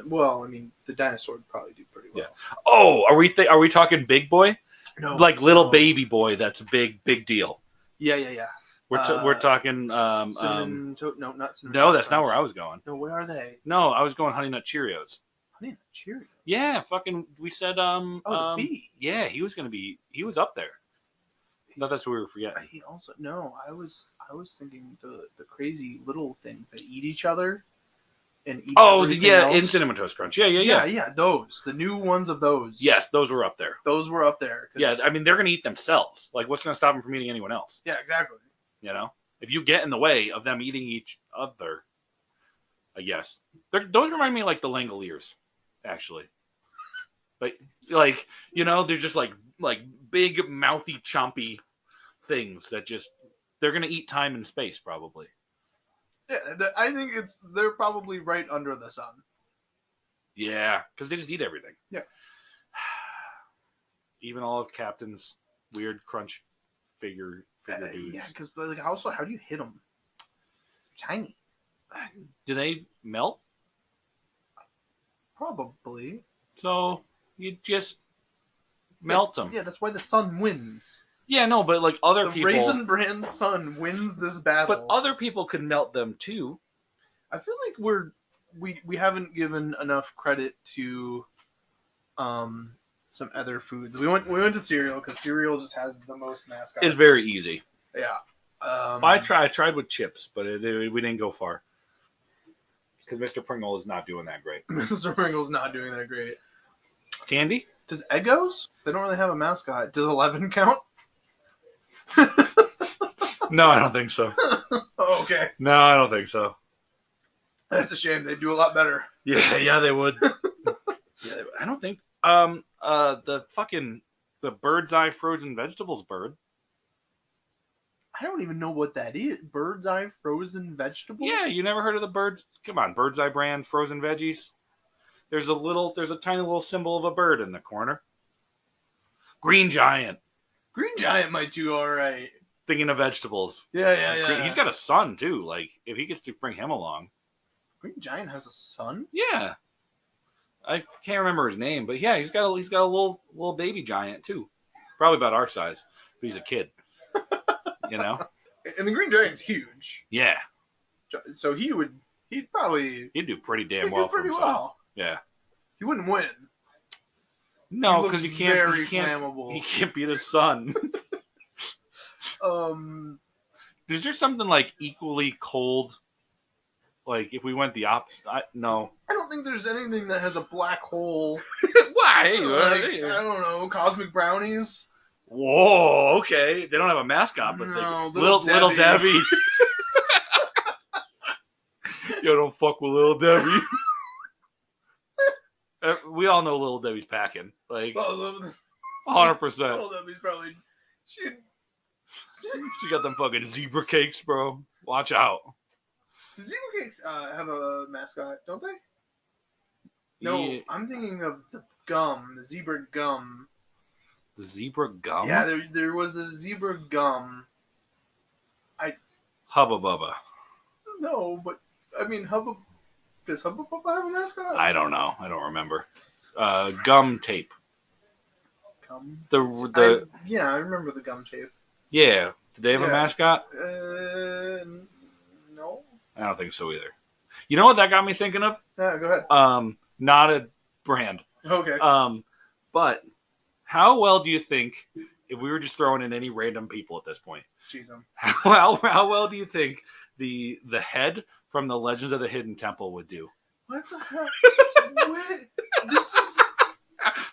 well, I mean, the dinosaur would probably do pretty well. Yeah. Oh, are we talking big boy? No, like little baby boy. That's a big deal. Yeah. We're talking. Cinnamon no, not cinnamon. No, that's not where I was going. No, where are they? No, I was going Honey Nut Cheerios. Honey Nut Cheerios. Yeah, fucking. We said the bee. Yeah, he was up there. No, that's what we were forgetting. He also I was thinking the crazy little things that eat each other. And eat in Cinnamon Toast Crunch. Yeah. Those, the new ones of those. Yes, those were up there. Those were up there. Yeah, I mean, they're going to eat themselves. Like, what's going to stop them from eating anyone else? Yeah, exactly. You know? If you get in the way of them eating each other, I guess. Those remind me of, like, the Langoliers, actually. Like you know, they're just, like big, mouthy, chompy things that just... They're going to eat time and space, probably. Yeah, I think they're probably right under the sun. Yeah, because they just eat everything. Yeah. Even all of Captain's weird crunch figure dudes. Yeah, because also, how do you hit them? They're tiny. Do they melt? Probably. So you just melt them. Yeah, that's why the sun wins. Yeah, no, but like other people... The Raisin Bran sun wins this battle. But other people could melt them too. I feel like we haven't given enough credit to some other foods. We went to cereal because cereal just has the most mascots. It's very easy. Yeah. I tried with chips, but we didn't go far. Because Mr. Pringle is not doing that great. Mr. Pringle's not doing that great. Candy? Does Eggos? They don't really have a mascot. Does 11 count? No, I don't think so. Okay. No, I don't think so. That's a shame. They'd do a lot better. Yeah, they would. I don't think. The bird's eye frozen vegetables bird. I don't even know what that is. Bird's eye frozen vegetable? Yeah, you never heard of the birds? Come on, Bird's Eye brand frozen veggies. There's a tiny little symbol of a bird in the corner. Green Giant. Green Giant might do all right. Thinking of vegetables. Yeah. He's got a son too. Like if he gets to bring him along. Green Giant has a son? Yeah. I can't remember his name, but yeah, he's got a little baby giant too. Probably about our size, but he's a kid. You know? And the Green Giant's huge. Yeah. So he'd do pretty damn well for himself. Yeah. He wouldn't win. No, because you can't. Very flammable. He can't beat his son. Is there something like equally cold? Like if we went the opposite? No. I don't think there's anything that has a black hole. Why? I don't know. Cosmic brownies. Whoa. Okay. They don't have a mascot, but no, Little Debbie. Yo, don't fuck with Little Debbie. We all know Little Debbie's packing. Like, 100%. Little Debbie's probably... She got them fucking zebra cakes, bro. Watch out. The zebra cakes have a mascot, don't they? No, yeah. I'm thinking of the gum, the zebra gum. The zebra gum? Yeah, there was the zebra gum. Hubba Bubba. No, but, I mean, does Hubba Bubba have a mascot? I don't know. I don't remember. Gum tape. Gum? Yeah, I remember the gum tape. Yeah. Did they have a mascot? No. I don't think so either. You know what that got me thinking of? Yeah, go ahead. Not brand. Okay. But how well do you think if we were just throwing in any random people at this point? Jeez, How well do you think the head from the Legends of the Hidden Temple would do? What the hell? What? This is.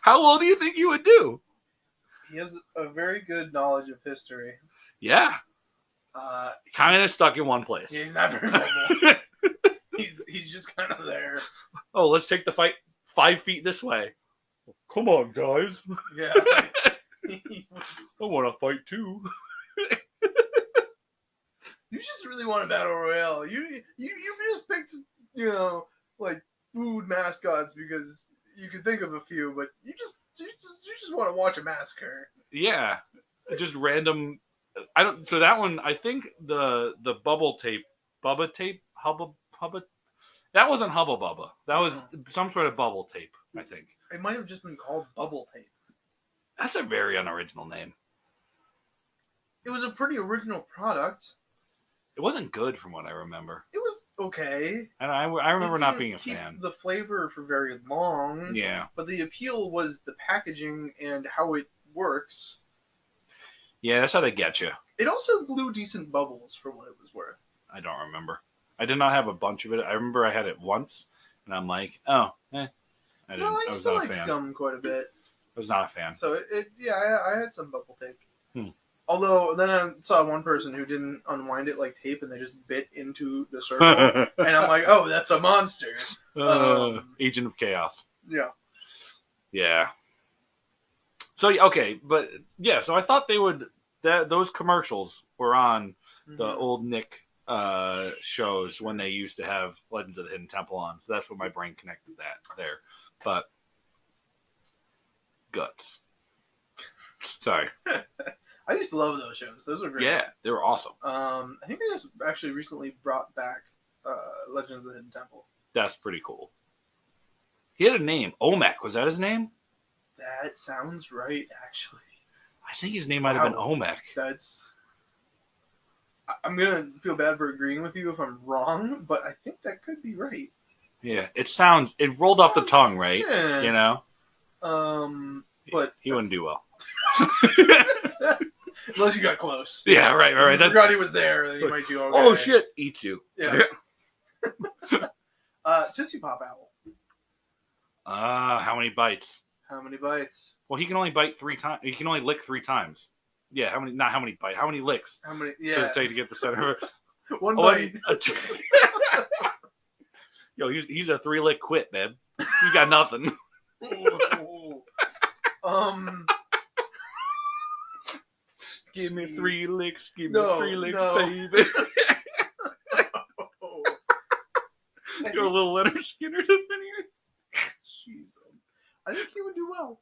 How well do you think you would do? He has a very good knowledge of history. Yeah. Kind of stuck in one place. Yeah, he's not very mobile. he's just kind of there. Oh, let's take the fight 5 feet this way. Come on, guys. Yeah. I want to fight too. You just really want a battle royale. You just picked, like food mascots because you could think of a few, but you just want to watch a massacre. Yeah, just random. I don't. So that one, I think the Bubba tape, Hubba. That wasn't Hubba Bubba. That was some sort of bubble tape. I think it might have just been called bubble tape. That's a very unoriginal name. It was a pretty original product. It wasn't good from what I remember. It was okay. And I remember not being a fan. The flavor for very long. Yeah. But the appeal was the packaging and how it works. Yeah, that's how they get you. It also blew decent bubbles for what it was worth. I don't remember. I did not have a bunch of it. I remember I had it once, and I'm like, oh, I didn't. No, I was used to not like a fan. gum quite a bit. I was not a fan. So I had some bubble tape. Although then I saw one person who didn't unwind it like tape, and they just bit into the circle, and I'm like, oh, that's a monster. Agent of Chaos. Yeah. Yeah. So okay, but yeah, so I thought they would. Those commercials were on the old Nick shows when they used to have Legends of the Hidden Temple on. So that's what my brain connected that there. But guts. Sorry. I used to love those shows. Those are great. Yeah, they were awesome. I think they just actually recently brought back Legends of the Hidden Temple. That's pretty cool. He had a name. Olmec. Was that his name? That sounds right, actually. I think his name might have been Olmec. I'm going to feel bad for agreeing with you if I'm wrong, but I think that could be right. Yeah, it rolled off the tongue, right? Yeah. You know? But he wouldn't do well. Unless you got close. Yeah, right. If you forgot he was there, then you might do okay. Oh, shit. Eat you. Yeah. Tootsie Pop Owl. How many bites? How many bites? Well, he can only bite 3 times. He can only lick 3 times. Yeah, not how many bites. How many licks? How many? Yeah. To get the center of it. One bite. Yo, he's a 3-lick quit, babe. He's got nothing. Give me 3 licks. Give me 3 licks, baby. You're a little Leonard Skinner up in here. Jeez. I think he would do well.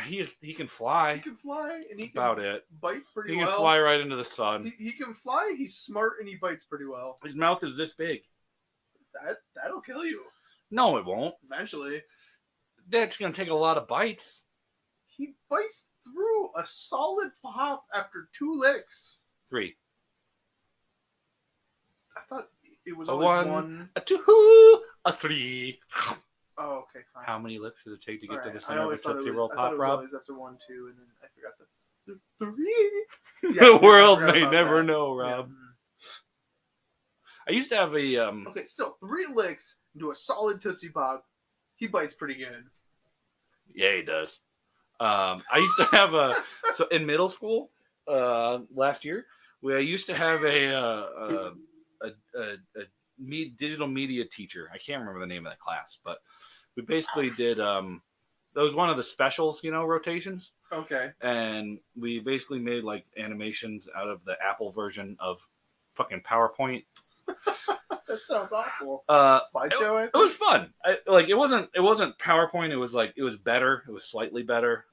He can fly. He can fly, and he can about it. Bite pretty well. He can fly right into the sun. He can fly. He's smart, and he bites pretty well. His mouth is this big. That'll kill you. No, it won't. Eventually. That's gonna take a lot of bites. He bites through a solid pop after 2 licks. 3. I thought it was always 1, a 2, a 3. Oh, okay, fine. How many licks does it take to get to the I center of a always thought Tootsie it Roll was, Pop, Rob? always after 1, 2, and then I forgot the 3. The world may never know, Rob. Yeah. I used to have a Okay, still 3 licks into a solid Tootsie Pop. He bites pretty good. Yeah, he does. I used to have so in middle school last year, I used to have a digital media teacher. I can't remember the name of that class, but we basically did that was one of the specials, rotations. Okay. And we basically made like animations out of the Apple version of fucking PowerPoint. That sounds awful. Slideshow. It was fun. It wasn't PowerPoint. It was better. It was slightly better.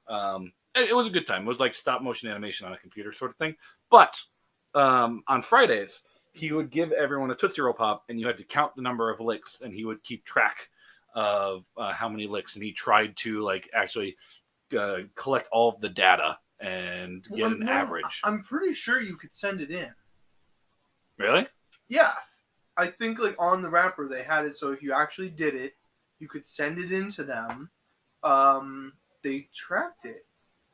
It was a good time. It was like stop motion animation on a computer sort of thing. But on Fridays, he would give everyone a Tootsie Roll Pop, and you had to count the number of licks, and he would keep track of how many licks, and he tried to actually collect all of the data and get an average. I'm pretty sure you could send it in. Really? Yeah. I think on the wrapper they had it so if you actually did it, You could send it in to them. They tracked it.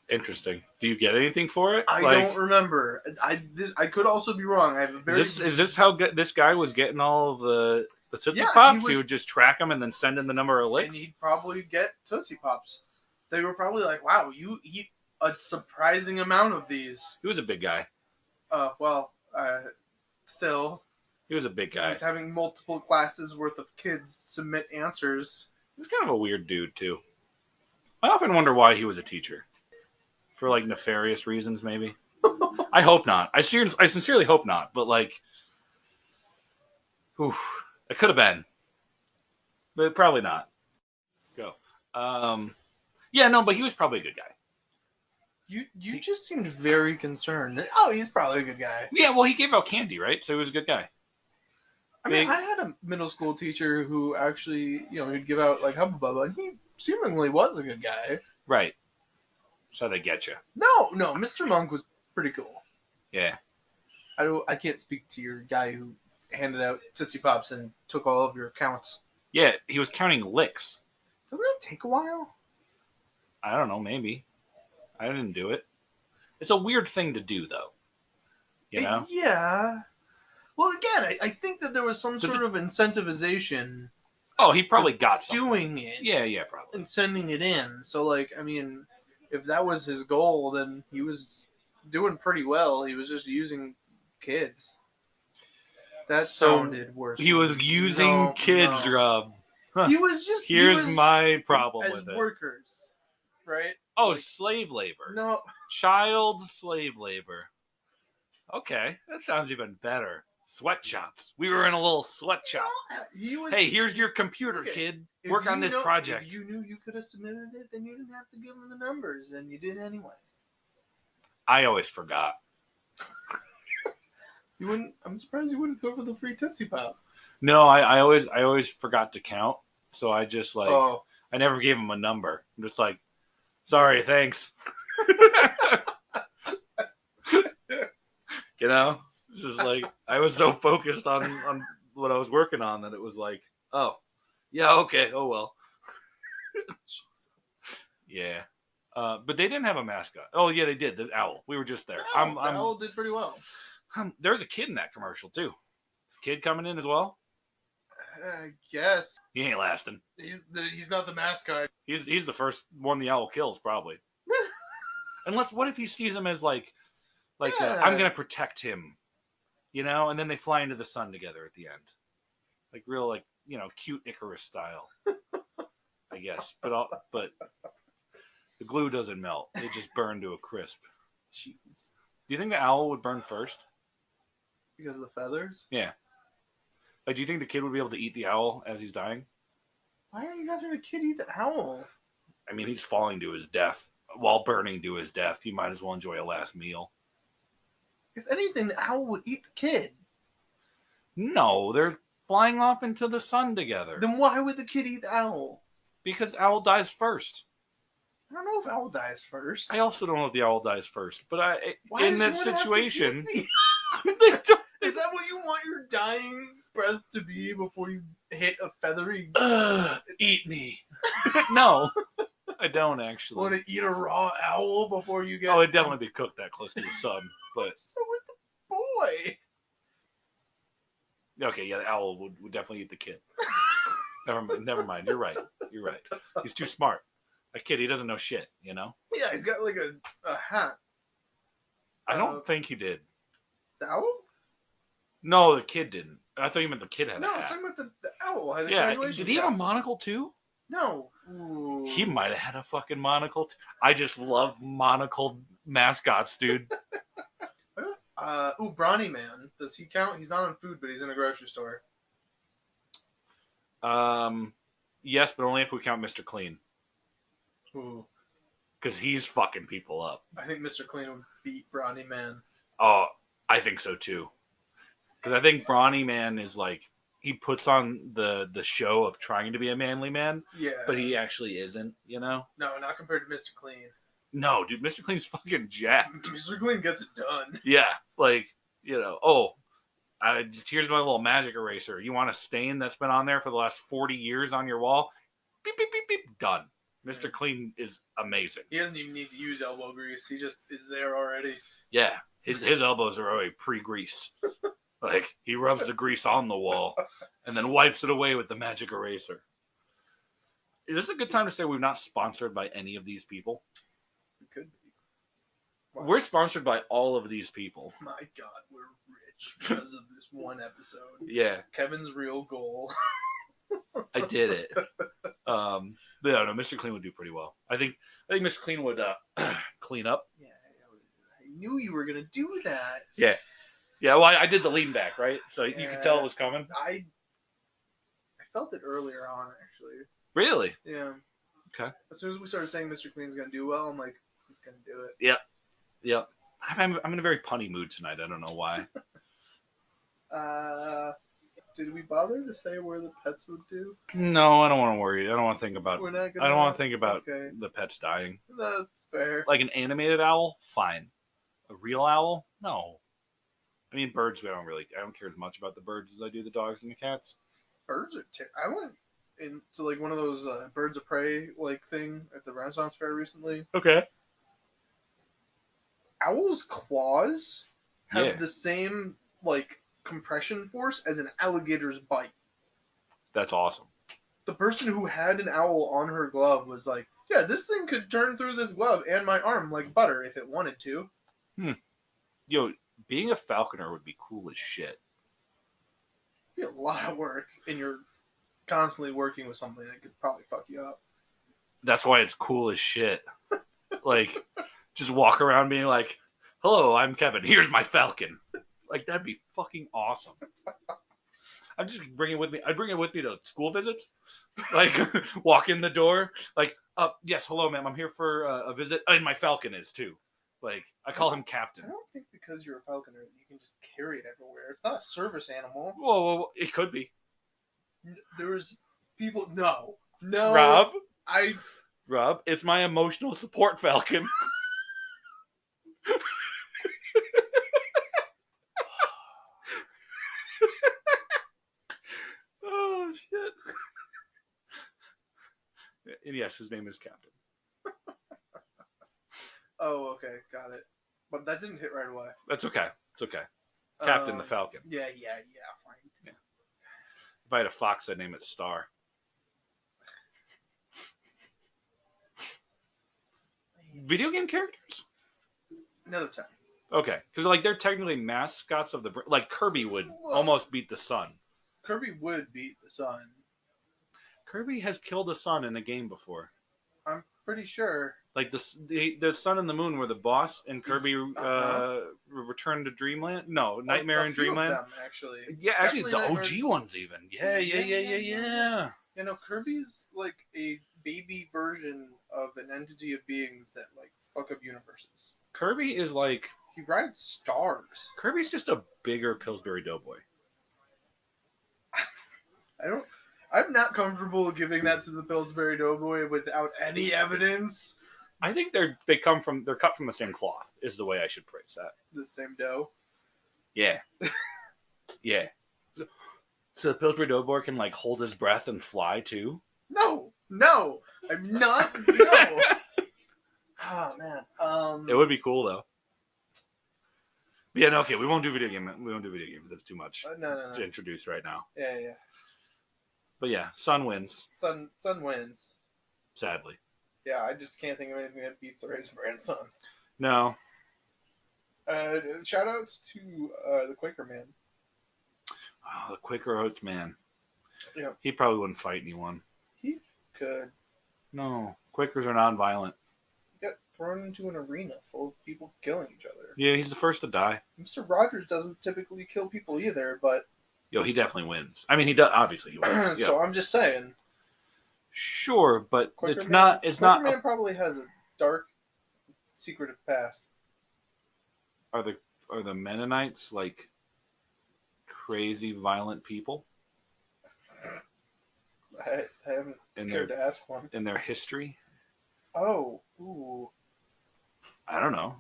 Interesting. Do you get anything for it? I don't remember. I could also be wrong. I have a very. Is this how this guy was getting all of the Tootsie Yeah, Pops? He would just track them and then send in the number of licks? And he'd probably get Tootsie Pops. They were probably like, wow, you eat a surprising amount of these. He was a big guy. Still. He was a big guy. He's having multiple classes worth of kids submit answers. He's kind of a weird dude, too. I often wonder why he was a teacher. For, like, nefarious reasons, maybe. I hope not. I sincerely hope not. But, like, it could have been. But probably not. Go. Yeah, no, but he was probably a good guy. You just seemed very concerned. Oh, he's probably a good guy. Yeah, well, he gave out candy, right? So he was a good guy. I mean, I had a middle school teacher who actually, he'd give out, like, Hubba Bubba, and he seemingly was a good guy. Right. So they get you. No, Mr. Monk was pretty cool. Yeah. I can't speak to your guy who handed out Tootsie Pops and took all of your accounts. Yeah, he was counting licks. Doesn't that take a while? I don't know, maybe. I didn't do it. It's a weird thing to do, though. You know? Yeah. Well, again, I think that there was some sort of incentivization. Oh, he probably got something. Doing it. Yeah, probably. And sending it in. So, like, I mean, if that was his goal, then he was doing pretty well. He was just using kids. That sounded worse. He was using kids, Rob. Huh. He was just. Here's my problem with it. As workers, right? Oh, like, slave labor. No. Child slave labor. Okay, that sounds even better. Sweatshops. We were in a little sweatshop. Hey, here's your computer, kid. Work on this project. If you knew you could have submitted it, then you didn't have to give him the numbers, and you did anyway. I always forgot. You wouldn't. I'm surprised you wouldn't go for the free Tootsie Pop. No, I always forgot to count, so I just I never gave him a number. I'm just like, sorry, thanks. You know, it's just like I was so focused on what I was working on that it was like, oh, yeah, okay, oh well. Yeah, but they didn't have a mascot. Oh yeah, they did. The owl. We were just there. The owl did pretty well. There's a kid in that commercial too. Kid coming in as well. I guess he ain't lasting. He's not the mascot. He's the first one the owl kills probably. Unless what if he sees him as like I'm gonna protect him, you know, and then they fly into the sun together at the end, like real cute Icarus style, I guess. But the glue doesn't melt; it just burned to a crisp. Jeez. Do you think the owl would burn first? Because of the feathers? Yeah. Like, do you think the kid would be able to eat the owl as he's dying? Why are you having the kid eat the owl? I mean, he's falling to his death. While burning to his death, he might as well enjoy a last meal. If anything, the owl would eat the kid. No, they're flying off into the sun together. Then why would the kid eat the owl? Because owl dies first. I don't know if owl dies first. I also don't know if the owl dies first. But in that situation... Is that what you want your dying breath to be before you hit a feathery... Eat me. No, I don't actually. Want to eat a raw owl before you get... Oh, it'd definitely be cooked that close to the sun. But so with the boy. Okay, yeah, the owl would definitely eat the kid. Never mind. You're right. He's too smart. A kid, he doesn't know shit, you know? Yeah, he's got like a hat. I don't think he did. The owl? No, the kid didn't. I thought you meant the kid had a hat. No, I'm talking about the owl. Had a graduation. Did he have a monocle too? No. Ooh. He might have had a fucking monocle. I just love monocled mascots, dude. Brawny Man. Does he count? He's not on food, but he's in a grocery store. Yes, but only if we count Mr. Clean. Ooh. Because he's fucking people up. I think Mr. Clean would beat Brawny Man. Oh, I think so too. Because I think Brawny Man is like, he puts on the show of trying to be a manly man. Yeah. But he actually isn't, you know? No, not compared to Mr. Clean. No, dude, Mr. Clean's fucking jacked. Mr. Clean gets it done. Yeah, like, you know, here's my little magic eraser. You want a stain that's been on there for the last 40 years on your wall? beep, beep, beep, beep, done. Mr. Clean is amazing. He doesn't even need to use elbow grease. He just is there already. Yeah, his elbows are already pre-greased. Like, he rubs the grease on the wall and then wipes it away with the magic eraser. Is this a good time to say we're not sponsored by any of these people? We could be. Wow. We're sponsored by all of these people. My God, we're rich because of this one episode. Yeah. Kevin's real goal. I did it. No, Mr. Clean would do pretty well. I think Mr. Clean would clean up. Yeah, I knew you were gonna do that. Yeah. Yeah, well, I did the lean back, right? So you could tell it was coming. I felt it earlier on, actually. Really? Yeah. Okay. As soon as we started saying Mr. Clean's gonna do well, I'm like, he's gonna do it. Yep. I'm in a very punny mood tonight. I don't know why. Did we bother to say where the pets would do? No, I don't want to worry. I don't want to think about. We're not gonna... I don't want to think about the pets dying. That's fair. Like an animated owl, fine. A real owl, no. I mean, birds. I don't care as much about the birds as I do the dogs and the cats. Birds are. I went into like one of those birds of prey like thing at the Renaissance Fair recently. Okay. Owls' claws have the same like compression force as an alligator's bite. That's awesome. The person who had an owl on her glove was like, "Yeah, this thing could turn through this glove and my arm like butter if it wanted to." Yo, being a falconer would be cool as shit. It'd be a lot of work, and you're constantly working with something that could probably fuck you up. That's why it's cool as shit. Like, just walk around being like, "Hello, I'm Kevin. Here's my falcon." Like, that'd be fucking awesome. I'd just bring it with me. I'd bring it with me to school visits. Like, walk in the door. Like, yes, hello, ma'am. I'm here for a visit. And my falcon is, too. Like, I call him Captain. I don't think because you're a falconer you can just carry it everywhere. It's not a service animal. Whoa, it could be. There's people... No. Rob, it's my emotional support falcon. Oh, shit. And yes, his name is Captain. Oh, okay. Got it. But that didn't hit right away. That's okay. It's okay. Captain the Falcon. Yeah, fine. Yeah. If I had a fox, I'd name it Star. Video game characters? Another time. Okay. Because, like, they're technically mascots of the... Like, Kirby would almost beat the sun. Kirby would beat the sun. Kirby has killed the sun in a game before. I'm pretty sure. Like, the sun and the moon were the boss, and Kirby returned to Dreamland? No, Nightmare in Dreamland? Of them, actually. Yeah, actually, the OG ones even. Yeah. You know, Kirby's like a baby version of an entity of beings that, like, fuck up universes. Kirby is like... He rides stars. Kirby's just a bigger Pillsbury Doughboy. I'm not comfortable giving that to the Pillsbury Doughboy without any evidence. I think they're cut from the same cloth, is the way I should phrase that. The same dough? Yeah. Yeah. So the Pillsbury Doughboy can, like, hold his breath and fly, too? No! I'm not. No! Oh, man. It would be cool, though. Yeah, no, okay, we won't do video game. That's too much no. to introduce right now. Yeah. But yeah, Sun wins. Sun wins. Sadly. Yeah, I just can't think of anything that beats the Raisin Bran Sun. No. Shout outs to the Quaker Man. Oh, the Quaker Oats man. Yeah. He probably wouldn't fight anyone. He could. No. Quakers are non-violent. He got thrown into an arena full of people killing each other. Yeah, he's the first to die. Mr. Rogers doesn't typically kill people either, but... Yo, he definitely wins. I mean, he does. Obviously, he wins. Yeah. So I'm just saying. Sure, but Quaker it's Man, not. It's Quaker not. Man probably has a dark, secretive past. Are the Mennonites like crazy, violent people? I haven't cared to ask one. In their history? Oh, ooh. I don't know.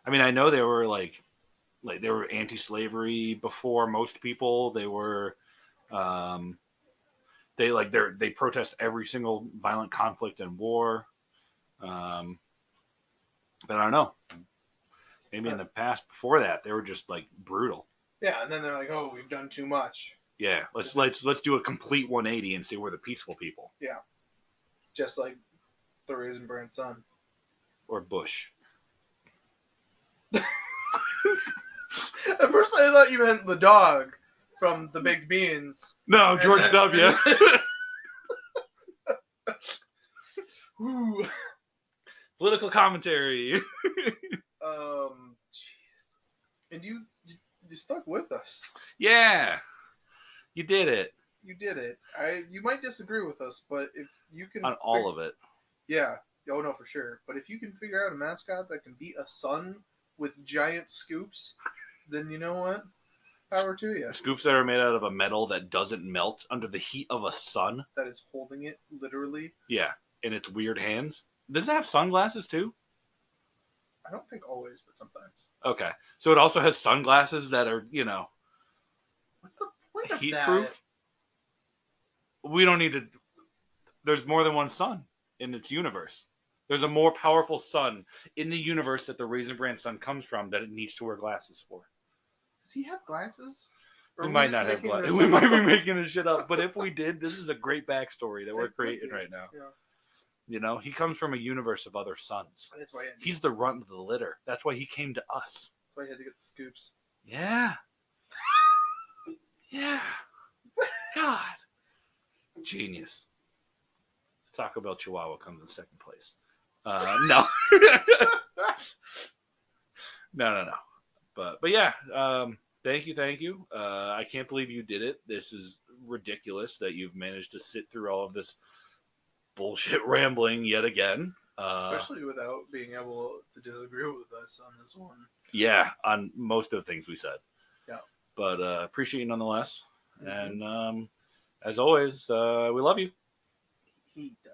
I mean, I know they were like they were anti-slavery before most people. They were, They protest every single violent conflict and war. But I don't know. Maybe in the past before that they were just like brutal. Yeah, and then they're like, "Oh, we've done too much." Yeah, let's do a complete 180 and say we're the peaceful people. Yeah, just like the Raisin Bran Sun or Bush. At first, I thought you meant the dog from the Baked Beans. No, George W. Ooh. Political commentary. Jeez. And you stuck with us. Yeah, you did it. You did it. You might disagree with us, but if you can on all of it. Yeah. Oh no, for sure. But if you can figure out a mascot that can beat a sun with giant scoops, then you know what? Power to you. Scoops that are made out of a metal that doesn't melt under the heat of a sun. That is holding it, literally. Yeah, in its weird hands. Does it have sunglasses too? I don't think always, but sometimes. Okay. So it also has sunglasses that are, What's the point of heat-proof? That? We don't need to... There's more than one sun in its universe. There's a more powerful sun in the universe that the Raisin Bran sun comes from that it needs to wear glasses for. Does he have glasses? We might not have glasses. We might be making this shit up. But if we did, this is a great backstory that we're creating right now. Yeah. He comes from a universe of other suns. That's why he's the runt of the litter. That's why he came to us. That's why he had to get the scoops. Yeah. Yeah. God. Genius. Taco Bell Chihuahua comes in second place. No. No. But yeah, thank you. I can't believe you did it. This is ridiculous that you've managed to sit through all of this bullshit rambling yet again. Especially without being able to disagree with us on this one. Yeah, on most of the things we said. Yeah. But appreciate you nonetheless. Mm-hmm. And as always, we love you. He does.